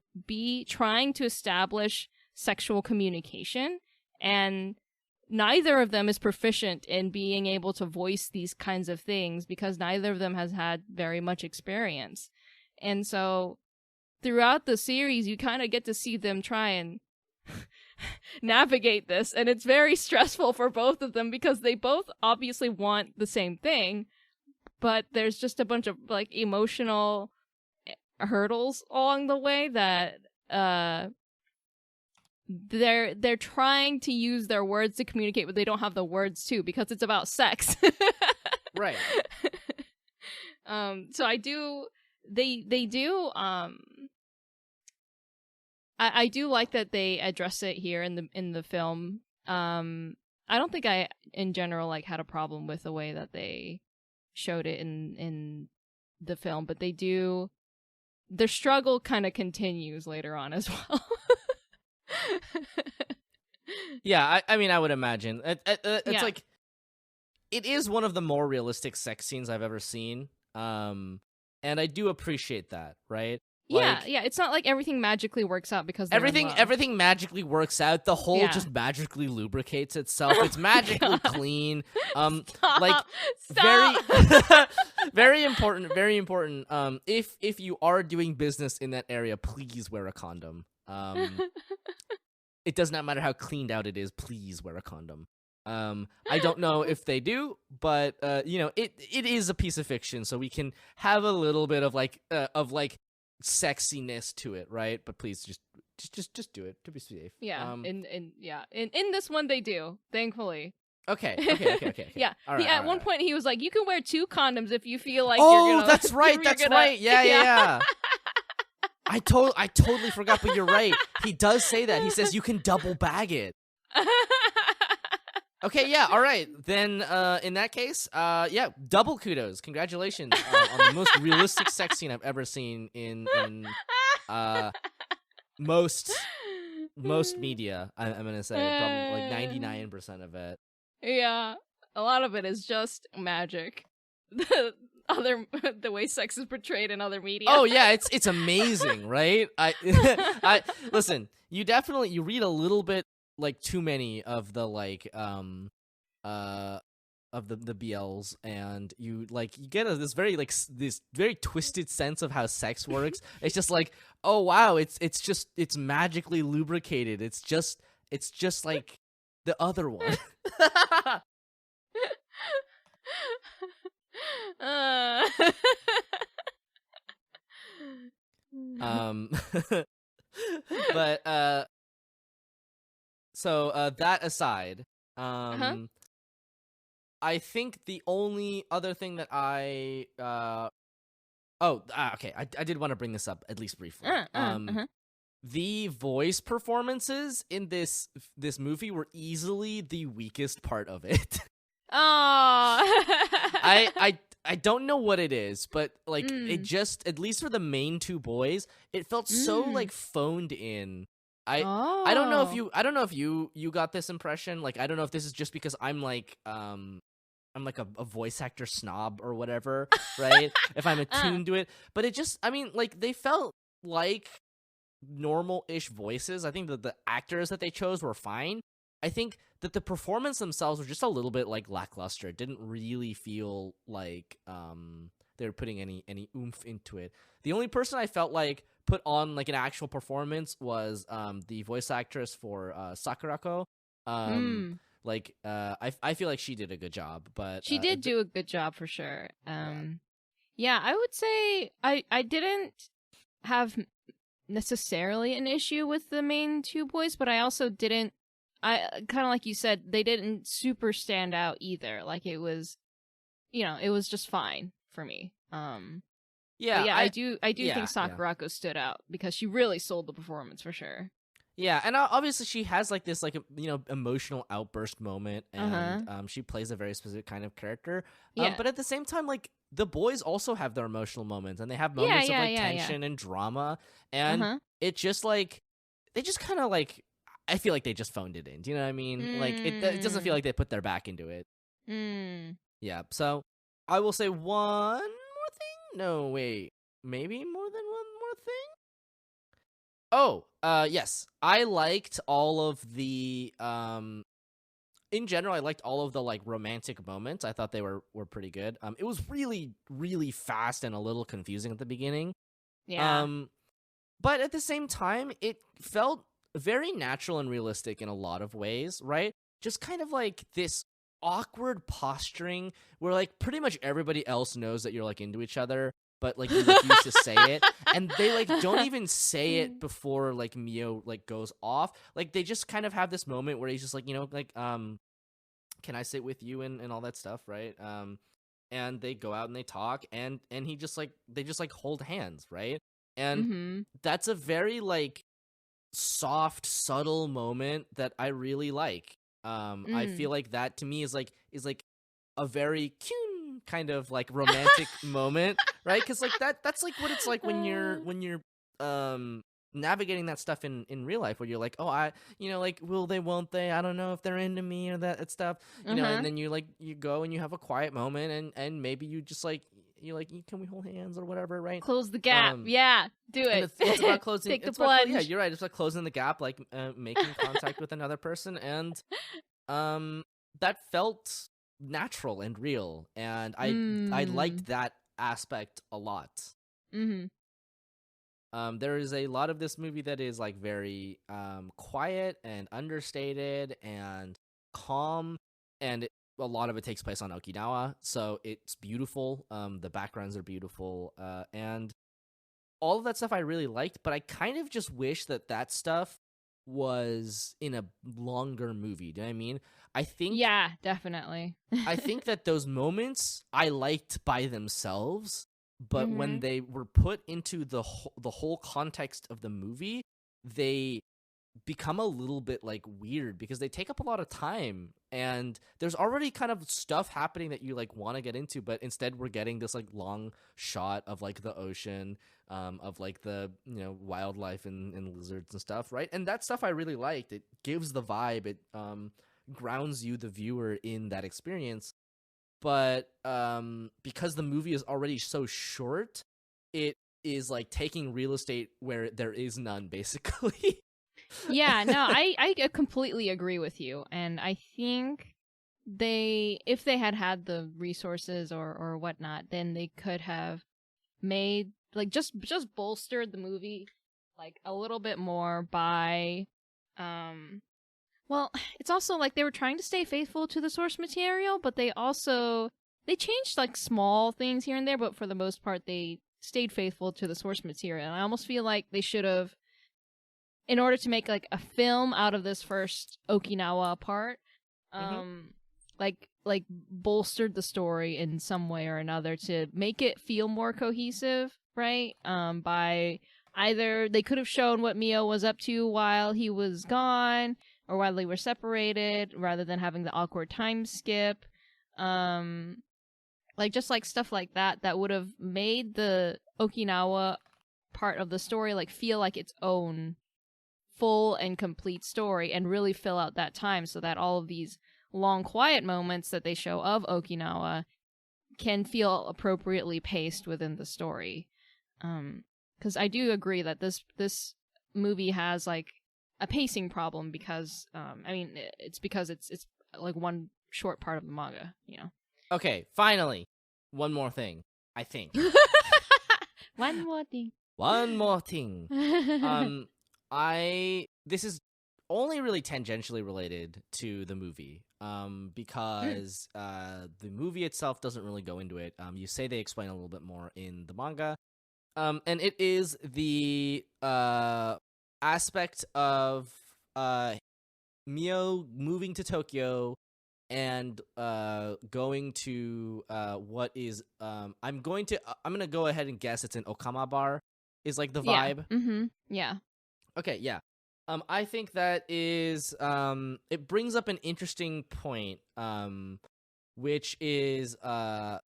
trying to establish sexual communication, and neither of them is proficient in being able to voice these kinds of things because neither of them has had very much experience. And so throughout the series, you kind of get to see them try and navigate this, and it's very stressful for both of them because they both obviously want the same thing, but there's just a bunch of like emotional hurdles along the way that they're trying to use their words to communicate, but they don't have the words to because it's about sex.
Right.
So I do I do like that they address it here in the film. I don't think I in general like had a problem with the way that they showed it in the film, but their struggle kind of continues later on as well.
Yeah, I mean, I would imagine it's like it is one of the more realistic sex scenes I've ever seen, and I do appreciate that, right?
Yeah, yeah. It's not like everything magically works out because
everything magically works out. The hole just magically lubricates itself. It's magically clean.
Stop.
Like
Stop.
very important. Very important. If you are doing business in that area, please wear a condom. It does not matter how cleaned out it is. Please wear a condom. I don't know if they do, but you know, it is a piece of fiction, so we can have a little bit of like sexiness to it, right? But please just do it to be safe.
Yeah. In this one they do, thankfully.
Okay.
Yeah.
All right,
at one point he was like, you can wear 2 condoms if you feel like
you're
gonna,
that's right. Right. Yeah. I totally forgot, but you're right. He does say that. He says you can double bag it. Okay, yeah, all right. Then in that case, yeah, double kudos. Congratulations on the most realistic sex scene I've ever seen in most media. I'm going to say probably like 99% of it.
Yeah, a lot of it is just magic. The way sex is portrayed in other media.
Oh yeah, it's amazing, right? I listen, you read a little bit like too many of the like of the BLs, and you get this very this very twisted sense of how sex works. It's just like, oh wow, it's magically lubricated. It's just like the other one. But so that aside, I think the only other thing that okay, I did want to bring this up at least briefly. The voice performances in this movie were easily the weakest part of it. I don't know what it is, but like it just, at least for the main two boys, it felt so like phoned in. I don't know if you got this impression. Like, I don't know if this is just because I'm like a voice actor snob or whatever, right? If I'm attuned to it, but it just, I mean, like, they felt like normal-ish voices. I think that the actors that they chose were fine. I think that the performance themselves were just a little bit like lackluster. It didn't really feel like they were putting any oomph into it. The only person I felt like put on like an actual performance was the voice actress for Sakurako. Like I feel like she did a good job, but
she did do a good job for sure. Yeah, I would say I didn't have necessarily an issue with the main two boys, but I also didn't. I kind of like you said, they didn't super stand out either. Like, it was, it was just fine for me.
Yeah,
I do think Sakurako stood out because she really sold the performance for sure.
Yeah, and obviously she has like this like emotional outburst moment, and she plays a very specific kind of character. But at the same time, like, the boys also have their emotional moments, and they have moments of like tension and drama, and it just like they just kind of like, I feel like they just phoned it in. Do you know what I mean? Like, it doesn't feel like they put their back into it. Yeah, so I will say one more thing. No, wait, maybe more than one more thing. Oh, yes. I liked all of the in general, I liked all of the like romantic moments. I thought they were pretty good. It was really, really fast and a little confusing at the beginning.
Yeah.
But at the same time, it felt very natural and realistic in a lot of ways, right? Just kind of like this awkward posturing where like pretty much everybody else knows that you're like into each other, but like you refuse to say it, and they like don't even say it before like Mio like goes off. Like, they just kind of have this moment where he's just like, like can I sit with you and all that stuff, right? And they go out and they talk, and he just like, they just like hold hands, right? And that's a very like soft, subtle moment that I really like. I feel like that to me is like a very cute kind of like romantic moment, right? Because like that's like what it's like when you're navigating that stuff in real life, where you're like, oh, like, will they, won't they, I don't know if they're into me or that stuff, and then you go and you have a quiet moment, and maybe you just like, you're like, can we hold hands or whatever, right?
Close the gap. Yeah, do it.
It's about closing.
Take the plunge.
Yeah, you're right. It's about closing the gap, like making contact with another person, and that felt natural and real, and I liked that aspect a lot. There is a lot of this movie that is like very quiet and understated and calm, and a lot of it takes place on Okinawa, so it's beautiful. The backgrounds are beautiful, and all of that stuff I really liked, but I kind of just wish that stuff was in a longer movie. Do you know what I mean? I think,
yeah, definitely.
I think that those moments I liked by themselves, but when they were put into the whole context of the movie, they become a little bit like weird because they take up a lot of time, and there's already kind of stuff happening that you like want to get into, but instead we're getting this like long shot of like the ocean, of like the, you know, wildlife and lizards and stuff, right? And that stuff I really liked. It gives the vibe. It grounds you, the viewer, in that experience. But because the movie is already so short, it is like taking real estate where there is none, basically.
Yeah, no, I completely agree with you, and I think if they had the resources or whatnot, then they could have made like just bolstered the movie like a little bit more by well, it's also like they were trying to stay faithful to the source material, but they changed like small things here and there, but for the most part they stayed faithful to the source material. And I almost feel like they should have, in order to make like a film out of this first Okinawa part, like bolstered the story in some way or another to make it feel more cohesive, right? By either they could have shown what Mio was up to while he was gone or while they were separated, rather than having the awkward time skip. Like just like stuff like that would have made the Okinawa part of the story like feel like its own full and complete story and really fill out that time, so that all of these long quiet moments that they show of Okinawa can feel appropriately paced within the story. Because I do agree that this movie has like a pacing problem because I mean it's because it's like one short part of the manga, you know.
Okay, finally, one more thing. I think
one more thing.
One more thing. This is only really tangentially related to the movie, because the movie itself doesn't really go into it. You say they explain a little bit more in the manga, and it is the aspect of Mio moving to Tokyo and going to what is I'm gonna go ahead and guess it's an Okama bar is like the vibe.
Yeah. Mm-hmm. Yeah.
Okay, yeah. I think that is it brings up an interesting point, which is something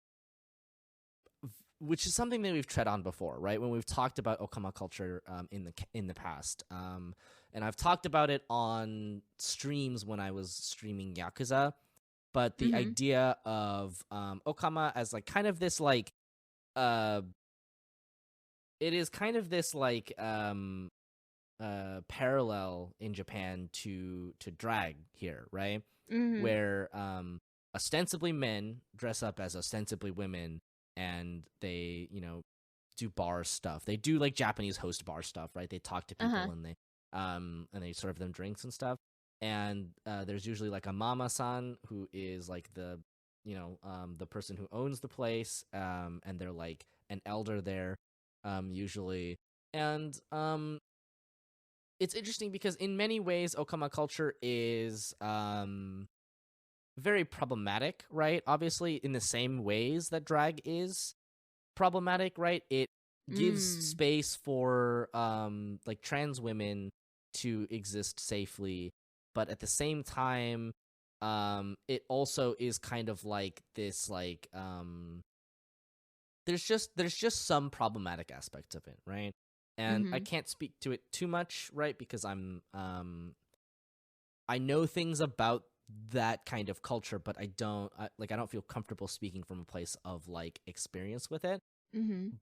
that we've tread on before, right? When we've talked about Okama culture in the past. And I've talked about it on streams when I was streaming Yakuza, but the idea of Okama as like kind of this like it is kind of this like parallel in Japan to drag here, right? Where ostensibly men dress up as ostensibly women, and they, you know, do bar stuff. They do like Japanese host bar stuff, right? They talk to people and they serve them drinks and stuff. And there's usually like a mama-san who is like the, you know, the person who owns the place, and they're like an elder there, usually. And it's interesting because in many ways Okama culture is very problematic, right? Obviously in the same ways that drag is problematic, right? It gives space for like trans women to exist safely, but at the same time it also is kind of like this like there's just some problematic aspects of it, right? And I can't speak to it too much, right? Because I know things about that kind of culture, but I don't feel comfortable speaking from a place of like experience with it.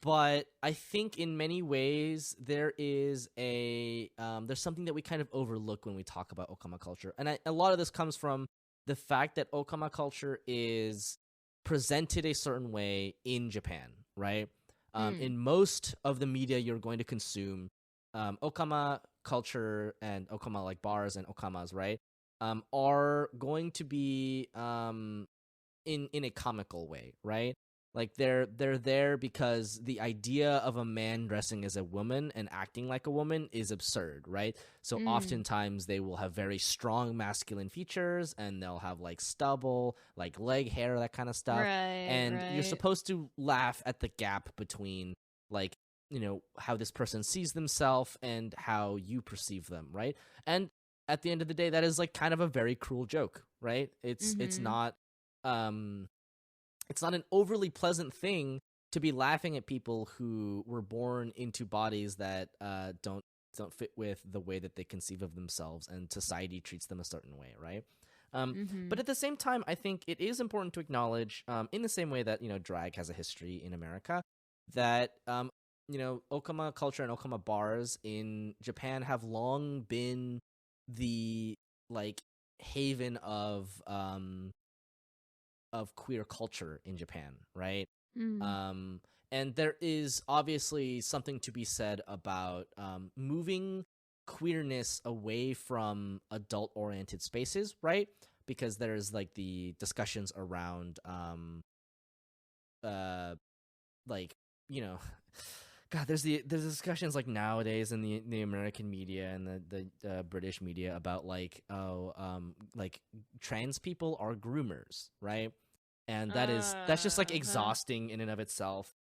But I think in many ways there is there's something that we kind of overlook when we talk about Okama culture, and a lot of this comes from the fact that Okama culture is presented a certain way in Japan, right? In most of the media you're going to consume, Okama culture and Okama like bars and Okamas, right, are going to be in a comical way, right? Like they're there because the idea of a man dressing as a woman and acting like a woman is absurd, right? So oftentimes they will have very strong masculine features, and they'll have like stubble, like leg hair, that kind of stuff.
Right,
and you're supposed to laugh at the gap between like how this person sees themselves and how you perceive them, right? And at the end of the day, that is like kind of a very cruel joke, right? It's not it's not an overly pleasant thing to be laughing at people who were born into bodies that don't fit with the way that they conceive of themselves, and society treats them a certain way, right? But at the same time, I think it is important to acknowledge, in the same way that drag has a history in America, that okama culture and okama bars in Japan have long been the like haven of queer culture in Japan, right? And there is obviously something to be said about moving queerness away from adult-oriented spaces, right? Because there's like the discussions around like God, there's discussions like nowadays in the American media and the British media about like like trans people are groomers, right? And that's just like exhausting in and of itself.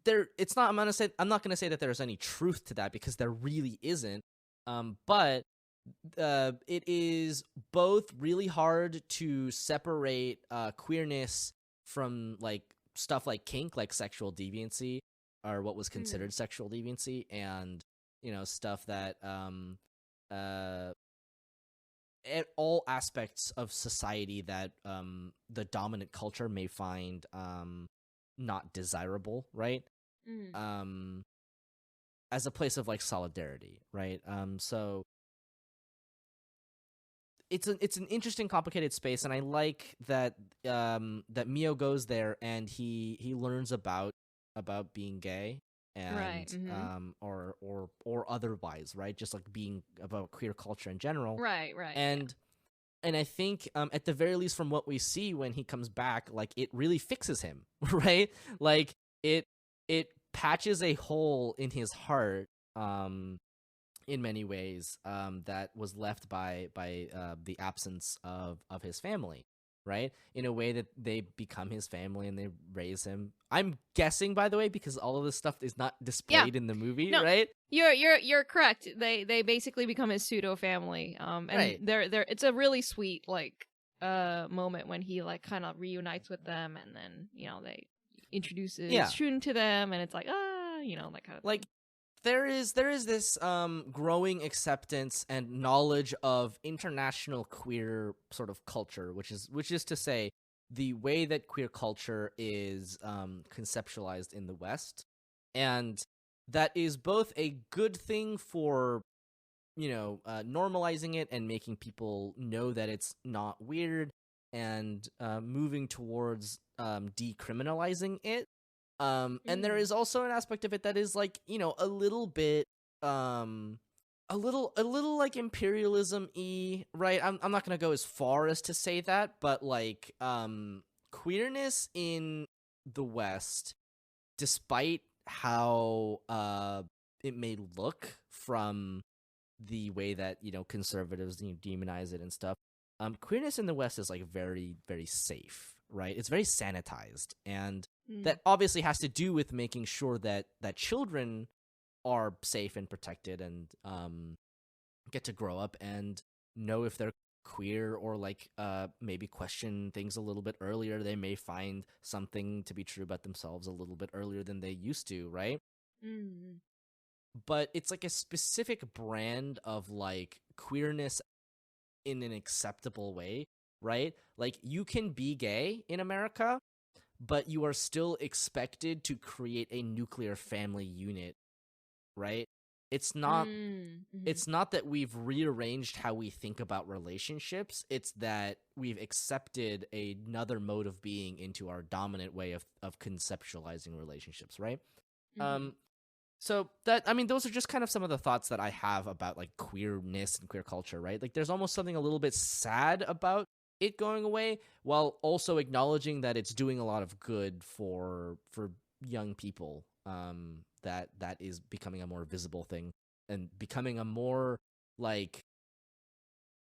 It's not. I'm not gonna say that there's any truth to that, because there really isn't. But it is both really hard to separate queerness from like stuff like kink, like sexual deviancy, or what was considered sexual deviancy, and stuff that at all aspects of society that the dominant culture may find not desirable, right? As a place of like solidarity, right? So it's an interesting, complicated space, and I like that that Mio goes there and he learns about being gay, and
right.
or otherwise, right? Just like being about queer culture in general,
right.
And I think at the very least, from what we see when he comes back, like it really fixes him, right? Like it patches a hole in his heart in many ways that was left by the absence of his family, right? In a way that they become his family and they raise him. I'm guessing, by the way, because all of this stuff is not displayed in the movie, right?
You're correct. They basically become his pseudo family. And
right.
they're it's a really sweet like moment when he like kind of reunites with them, and then they introduces Shun to them, and it's like that kind of
like
thing.
There is this growing acceptance and knowledge of international queer sort of culture, which is to say the way that queer culture is conceptualized in the West, and that is both a good thing for normalizing it and making people know that it's not weird, and moving towards decriminalizing it. And there is also an aspect of it that is like, a little bit, a little like imperialism-y, right? I'm not gonna go as far as to say that, but like, queerness in the West, despite how, it may look from the way that, conservatives demonize it and stuff, queerness in the West is like very, very safe, right? It's very sanitized, and that obviously has to do with making sure that children are safe and protected, and get to grow up and know if they're queer, or like maybe question things a little bit earlier. They may find something to be true about themselves a little bit earlier than they used to, right? But it's like a specific brand of like queerness in an acceptable way, right? Like you can be gay in America, but you are still expected to create a nuclear family unit, right? It's not it's not that we've rearranged how we think about relationships. It's that we've accepted another mode of being into our dominant way of conceptualizing relationships, right? So that, I mean, those are just kind of some of the thoughts that I have about like queerness and queer culture, right? Like there's almost something a little bit sad about it going away, while also acknowledging that it's doing a lot of good for young people, that is becoming a more visible thing and becoming a more like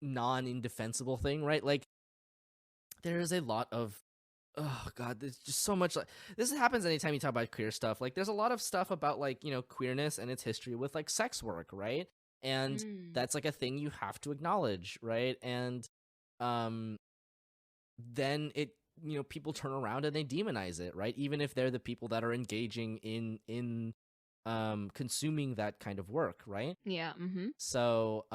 non-indefensible thing, right? Like there is a lot of oh god, there's just so much. Like, this happens anytime you talk about queer stuff. Like, there's a lot of stuff about like queerness and its history with like sex work, right? And that's like a thing you have to acknowledge, right? And then it people turn around and they demonize it, right? Even if they're the people that are engaging in consuming that kind of work, right?
Yeah.
So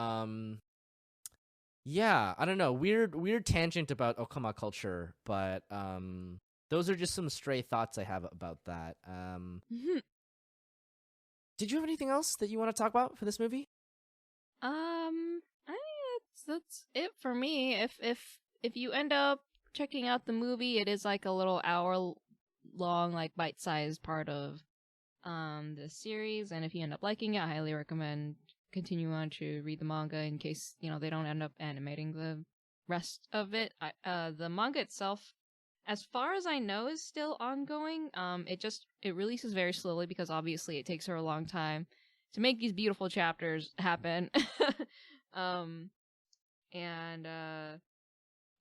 yeah, I don't know, weird tangent about Okama culture, but those are just some stray thoughts I have about that. Did you have anything else that you want to talk about for this movie?
I think that's it for me. If you end up checking out the movie, it is like a little hour long, like bite-sized part of the series, and if you end up liking it, I highly recommend continue on to read the manga in case they don't end up animating the rest of it. The manga itself, as far as I know, is still ongoing. It releases very slowly because obviously it takes her a long time to make these beautiful chapters happen.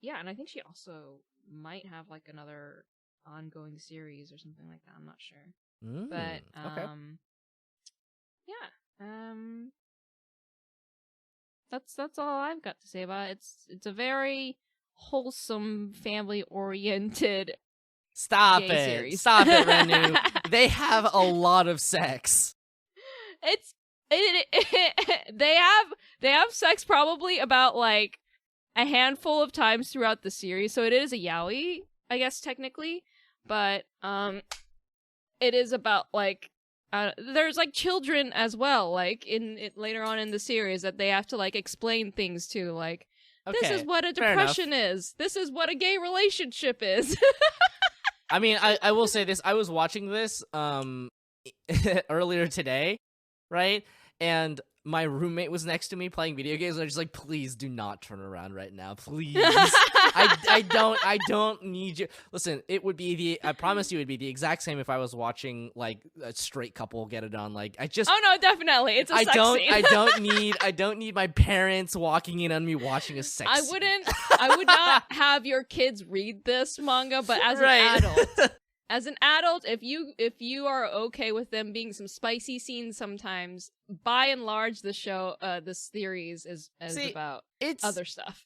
Yeah, and I think she also might have like another ongoing series or something like that. I'm not sure. But
okay.
Yeah. That's all I've got to say about it. It's a very wholesome, family oriented
Stop
series.
Stop it, Renu. They have a lot of sex.
They have sex probably about like a handful of times throughout the series, so it is a yaoi, I guess technically, but it is about like there's like children as well, like in it later on in the series that they have to like explain things to, like this is what a depression is, this is what a gay relationship is.
I mean, I will say this, I was watching this earlier today, right? And my roommate was next to me playing video games, and I was just like, please do not turn around right now, please. I don't need you. Listen, I promise you, it'd be the exact same if I was watching like a straight couple get it on. Like, oh
no, definitely, it's a sex scene.
I don't need my parents walking in on me watching a sex scene.
I would not have your kids read this manga, but as an adult, if you are okay with them being some spicy scenes sometimes, by and large, this series is about other stuff.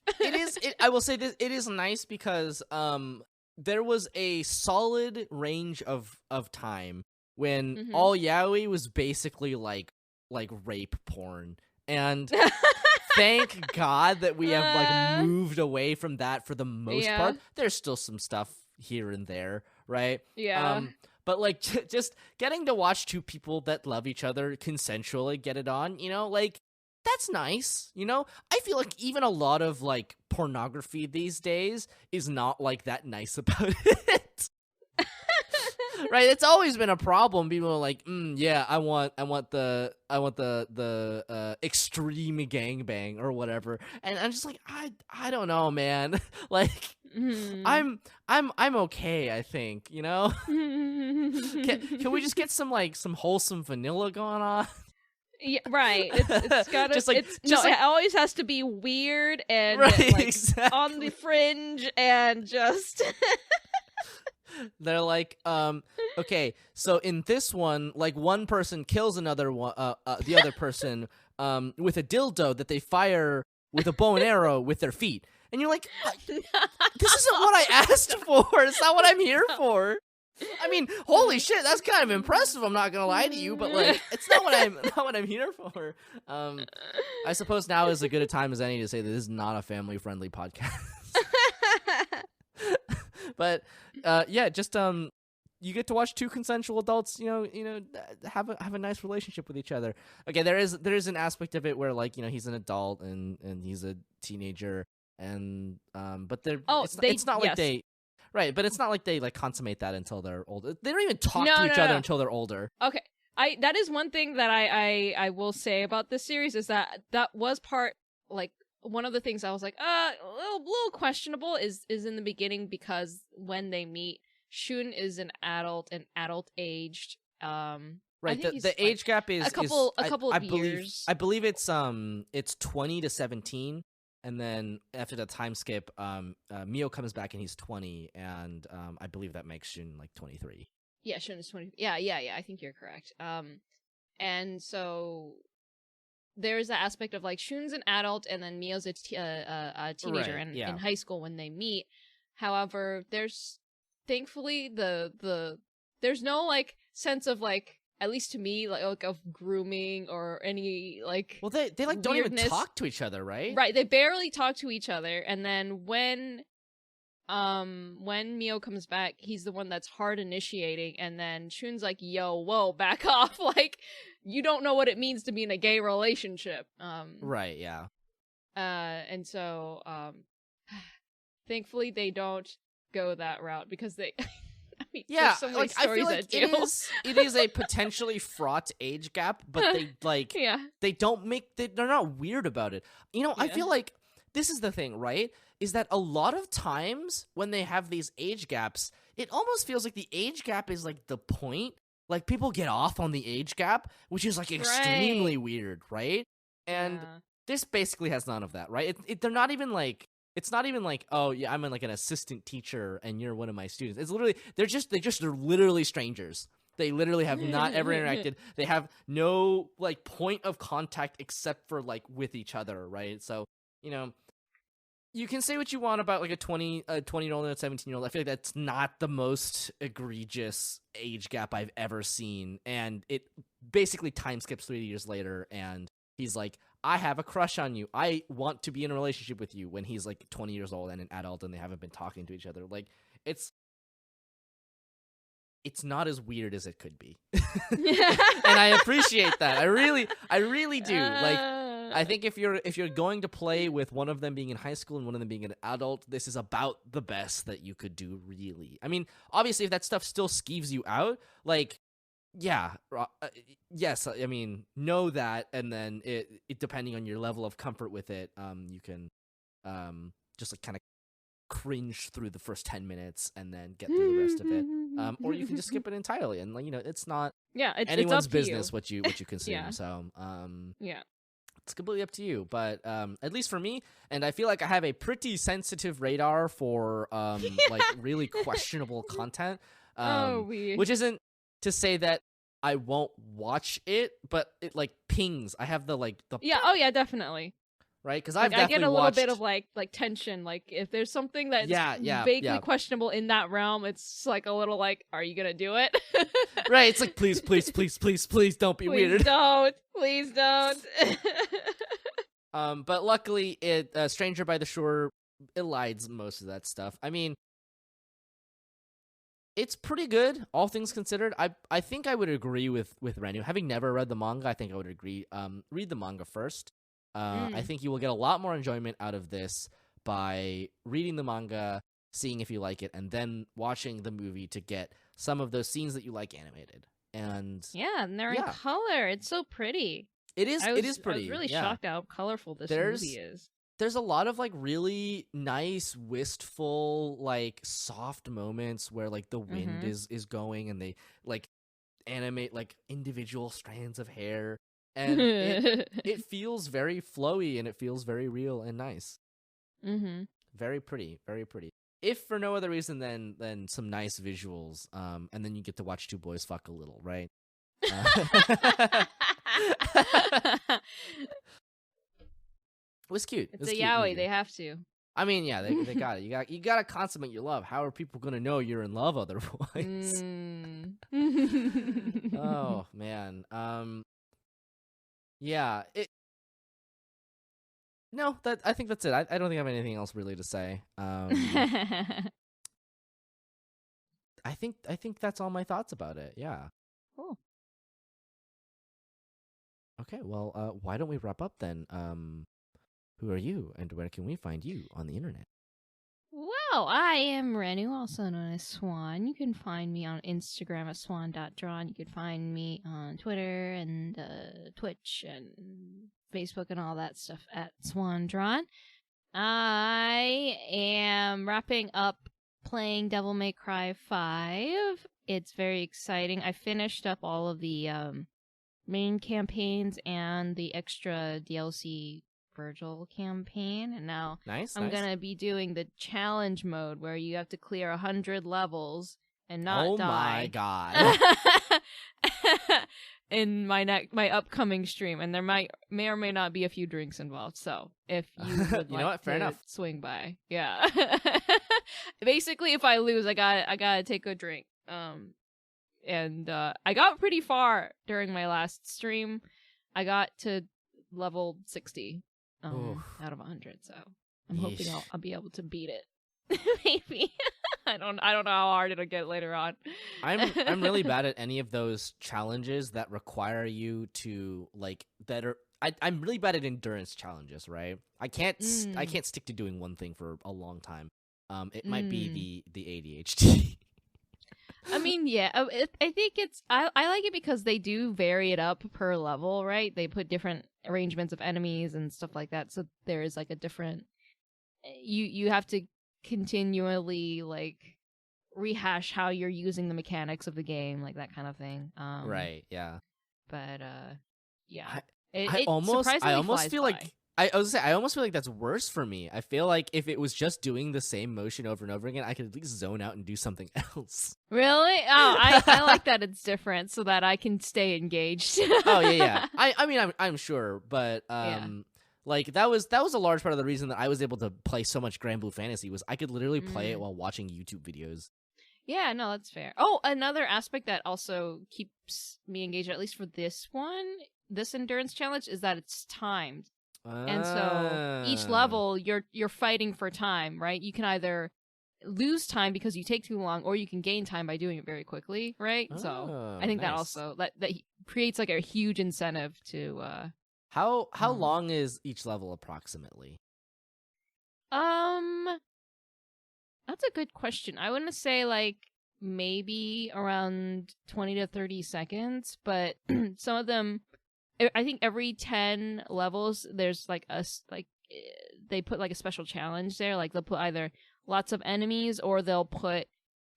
I will say this, it is nice because there was a solid range of time when all yaoi was basically like rape porn, and thank God that we have like moved away from that for the most part. There's still some stuff here and there, right?
Yeah.
But like just getting to watch two people that love each other consensually get it on, like that's nice. I feel like even a lot of like pornography these days is not like that nice about it. Right? It's always been a problem. People are like, yeah, I want the extreme gangbang or whatever. And I'm just like, I don't know, man. Like, I'm okay, I think, Can we just get some wholesome vanilla going on?
Yeah, right. It's gotta. It always has to be weird and
exactly.
on the fringe and just.
They're like, okay, so in this one, like one person kills another one, the other person, with a dildo that they fire with a bow and arrow with their feet, and you're like, this isn't what I asked for. It's not what I'm here for. I mean, holy shit, that's kind of impressive. I'm not gonna lie to you, but like, it's not what I'm here for. I suppose now is as good a time as any to say that this is not a family friendly podcast. But yeah, just you get to watch two consensual adults, have a nice relationship with each other. Okay, there is an aspect of it where like he's an adult and he's a teenager, and but it's not like they. Right, but it's not like they like consummate that until they're older. They don't even talk to each other until they're older.
Okay, that is one thing that I will say about this series is that was part like one of the things I was like a little questionable is in the beginning, because when they meet, Shun is an adult and adult aged.
Right, the age gap is
a couple of years.
I believe it's 20 to 17. And then after the time skip, Mio comes back and he's 20, and I believe that makes Shun like 23.
Yeah, Shun is 20. Yeah. I think you're correct. And so there's the aspect of like Shun's an adult, and then Mio's a teenager
Right,
in high school when they meet. However, there's thankfully there's no like sense of like, at least to me, like of grooming or any like.
Well, they like don't
weirdness.
even talk to each other, right?
Right, they barely talk to each other, and then when Mio comes back, he's the one that's hard initiating, and then Shun's like, "Yo, whoa, back off! Like, you don't know what it means to be in a gay relationship."
Right, yeah.
And so thankfully they don't go that route because they. I mean, there's so many
like I feel like it is a potentially fraught age gap, but they like they don't they're not weird about it. You know, I feel like this is the thing, right? Is that a lot of times when they have these age gaps, it almost feels like the age gap is like the point. Like people get off on the age gap, which is like extremely weird, right? And this basically has none of that, right? They're not even like. It's not even like, oh yeah, I'm like an assistant teacher and you're one of my students. It's literally they're literally strangers. They literally have not ever interacted. They have no like point of contact except for like with each other, right? So, you know, you can say what you want about like a 20-year-old and a 17-year-old. I feel like that's not the most egregious age gap I've ever seen, and it basically time skips 3 years later, and he's like, I have a crush on you. I want to be in a relationship with you, when he's like 20 years old and an adult and they haven't been talking to each other. Like, it's not as weird as it could be. And I appreciate that. I really do. Like, I think if you're going to play with one of them being in high school and one of them being an adult, this is about the best that you could do, really. I mean, obviously if that stuff still skeeves you out, like, yeah, yes, I mean, know that, and then it depending on your level of comfort with it, you can just like kind of cringe through the first 10 minutes and then get through the rest of it, or you can just skip it entirely, and like, you know, it's not anyone's business what you consume. So it's completely up to you, but at least for me, and I feel like I have a pretty sensitive radar for like really questionable content, which isn't to say that I won't watch it, but it like pings. I have the
definitely.
Right, because
like, I get a little bit of like tension. Like if there's something that's vaguely questionable in that realm, it's like a little like, are you gonna do it?
Right, it's like, please don't be weird.
Please don't.
But luckily, Stranger by the Shore elides most of that stuff. I mean, it's pretty good, all things considered. I think I would agree with Renu. Having never read the manga, I think I would agree. Read the manga first. I think you will get a lot more enjoyment out of this by reading the manga, seeing if you like it, and then watching the movie to get some of those scenes that you like animated. And
and they're in color. It's so pretty.
It is pretty.
I was really shocked how colorful this movie is.
There's a lot of like really nice, wistful, like soft moments where like the wind is going, and they like animate like individual strands of hair, and it feels very flowy, and it feels very real and nice. Very pretty, very pretty. If for no other reason than some nice visuals, and then you get to watch two boys fuck a little, right? It was cute.
It's a yaoi. They have to.
I mean, yeah, they got it. You got to consummate your love. How are people gonna know you're in love otherwise? Oh man. Yeah. No, I think that's it. I don't think I have anything else really to say. I think that's all my thoughts about it. Yeah.
Cool.
Okay. Well, why don't we wrap up then? Who are you, and where can we find you on the internet?
Well, I am Renu, also known as Swan. You can find me on Instagram at swan.drawn. You can find me on Twitter and Twitch and Facebook and all that stuff at swandrawn. I am wrapping up playing Devil May Cry 5. It's very exciting. I finished up all of the main campaigns and the extra DLC Virgil campaign, and now
Nice.
I'm gonna be doing the challenge mode where you have to clear 100 levels and not die.
Oh my god.
In my upcoming stream, and there may or may not be a few drinks involved. So if you would
you know what? Fair enough.
Swing by, yeah. Basically, if I lose, I gotta take a drink. And I got pretty far during my last stream. I got to level 60 out of 100. So I'm hoping I'll be able to beat it. Maybe. I don't know how hard it'll get later on.
I'm really bad at any of those challenges that require you to I'm really bad at endurance challenges, right? I can't stick to doing one thing for a long time. It might be the ADHD.
I mean, yeah, I think I like it because they do vary it up per level, right? They put different arrangements of enemies and stuff like that, so there is like a different. You have to continually like rehash how you're using the mechanics of the game, like that kind of thing.
Right. Yeah.
But yeah,
I almost feel
by.
like I almost feel like that's worse for me. I feel like if it was just doing the same motion over and over again, I could at least zone out and do something else.
Really? Oh, I like that it's different so that I can stay engaged.
Oh yeah. I mean I'm sure, but like that was a large part of the reason that I was able to play so much Grand Blue Fantasy was I could literally play it while watching YouTube videos.
Yeah, no, that's fair. Oh, another aspect that also keeps me engaged, at least for this endurance challenge, is that it's timed. And so each level you're fighting for time, right? You can either lose time because you take too long, or you can gain time by doing it very quickly, right? So I think that also that creates like a huge incentive to
How long is each level approximately?
That's a good question. I want to say like maybe around 20 to 30 seconds, but some of them, I think every 10 levels there's like they put like a special challenge there. Like they'll put either lots of enemies, or they'll put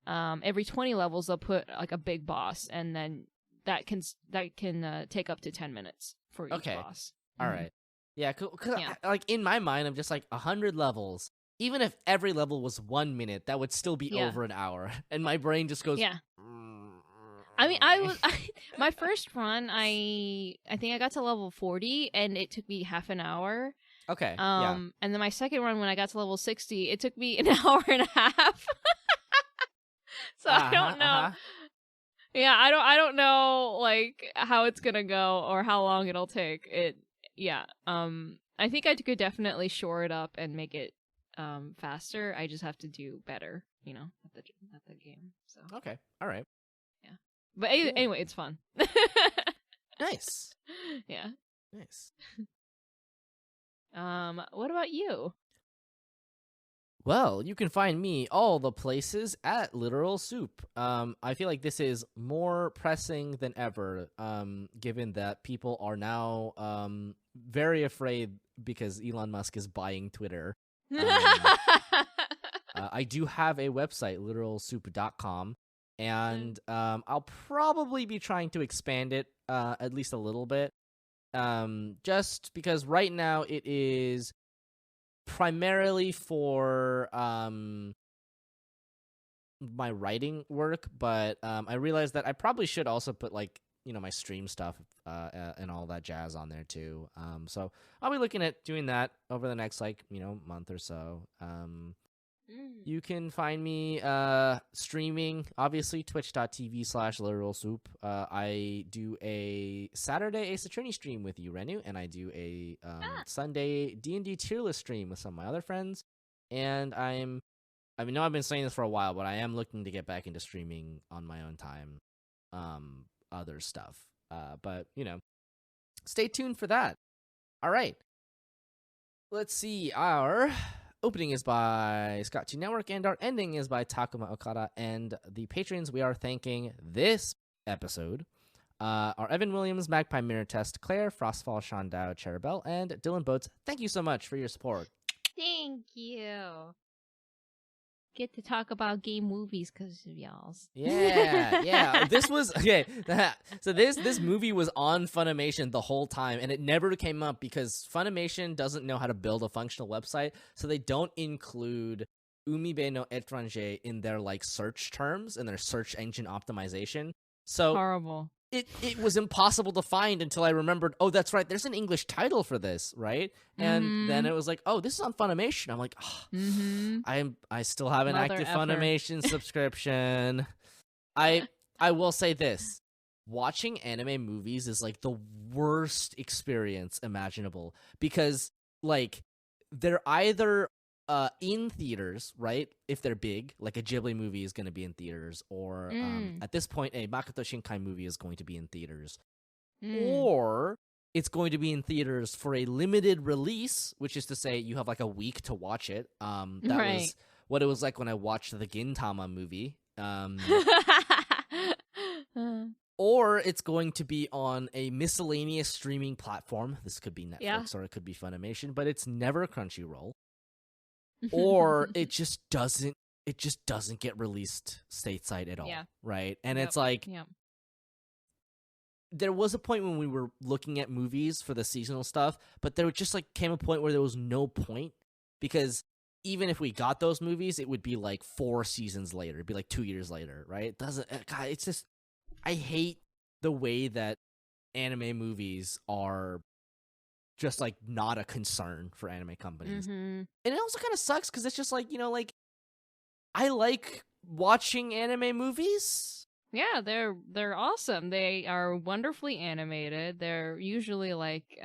every 20 levels they'll put like a big boss, and then that can take up to 10 minutes for each boss.
All right. Yeah, cause like in my mind, I'm just like 100 levels. Even if every level was 1 minute, that would still be over an hour, and my brain just goes.
Yeah. I mean, my first run, I think I got to level 40, and it took me half an hour.
Okay.
And then my second run, when I got to level 60, it took me an hour and a half. So I don't know. Yeah, I don't know like how it's gonna go or how long it'll take. I think I could definitely shore it up and make it faster. I just have to do better, at the game. So
okay, all right,
yeah. But anyway, it's fun.
Nice.
Yeah.
Nice.
What about you?
Well, you can find me all the places at Literal Soup. I feel like this is more pressing than ever, given that people are now very afraid because Elon Musk is buying Twitter. I do have a website, literalsoup.com, and I'll probably be trying to expand it at least a little bit, just because right now it is primarily for my writing work, but I realized that I probably should also put like my stream stuff and all that jazz on there too. So I'll be looking at doing that over the next month or so. You can find me streaming, obviously, twitch.tv/literalsoup. I do a Saturday Ace Attorney stream with you, Renu, and I do a Sunday D&D tier list stream with some of my other friends. And I've been saying this for a while, but I am looking to get back into streaming on my own time, other stuff. But stay tuned for that. All right. Let's see. Our opening is by Scott G Network, and our ending is by Takuma Okada. And the patrons we are thanking this episode are Evan Williams, Magpie Mirror Test, Claire, Frostfall, Shondao, Cherubel, and Dylan Boats. Thank you so much for your support.
Thank you.
get to talk about gay movies because of y'all's.
Yeah. This was okay. So this movie was on Funimation the whole time, and it never came up because Funimation doesn't know how to build a functional website, so they don't include Umibe no Étranger in their like search terms and their search engine optimization. So
horrible.
It was impossible to find until I remembered, oh, that's right, there's an English title for this, right? And then it was like, oh, this is on Funimation. I'm like, oh, I still have an active Funimation subscription. I will say this. Watching anime movies is like the worst experience imaginable because like they're either in theaters, right? If they're big, like a Ghibli movie is going to be in theaters, or at this point, a Makoto Shinkai movie is going to be in theaters, or it's going to be in theaters for a limited release, which is to say you have like a week to watch it. That was what it was like when I watched the Gintama movie. Or it's going to be on a miscellaneous streaming platform. This could be Netflix or it could be Funimation, but it's never Crunchyroll. Or it just doesn't get released stateside at all, right? And it's like there was a point when we were looking at movies for the seasonal stuff, but there just like came a point where there was no point because even if we got those movies, it would be like 4 seasons later. It'd be like 2 years later, right? It doesn't. God, it's just I hate the way that anime movies are just like not a concern for anime companies. And it also kind of sucks because it's just like, you know, like I like watching anime movies.
Yeah, they're awesome. They are wonderfully animated. They're usually like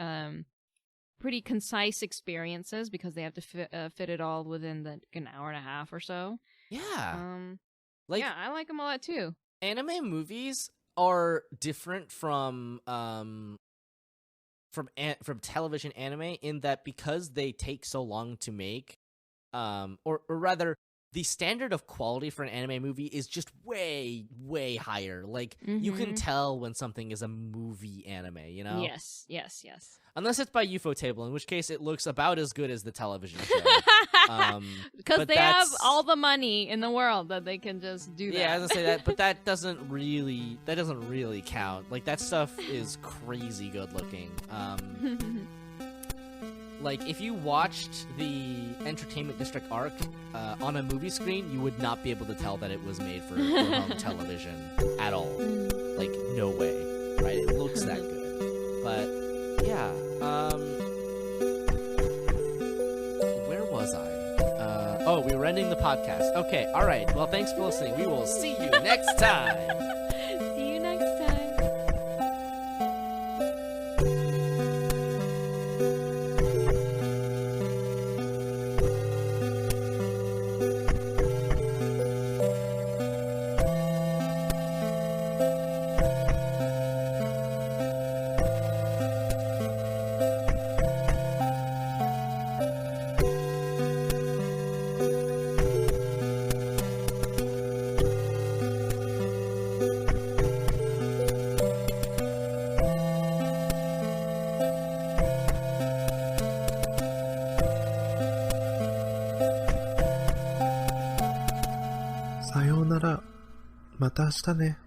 pretty concise experiences because they have to fit it all within an hour and a half or so.
Yeah.
I like them a lot too.
Anime movies are different from television anime in that because they take so long to make, or rather, the standard of quality for an anime movie is just way, way higher. Like, you can tell when something is a movie anime, you know?
Yes.
Unless it's by Ufotable, in which case it looks about as good as the television show.
Because they have all the money in the world that they can just do that.
Yeah, I was gonna say that, but that doesn't really count. Like, that stuff is crazy good looking. Like, if you watched the Entertainment District arc on a movie screen, you would not be able to tell that it was made for home television at all. Like, no way, right? It looks that good. But, yeah. Where was I? We were ending the podcast. Okay, all right. Well, thanks for listening. We will see you next time.
See you next time.
また明日ね。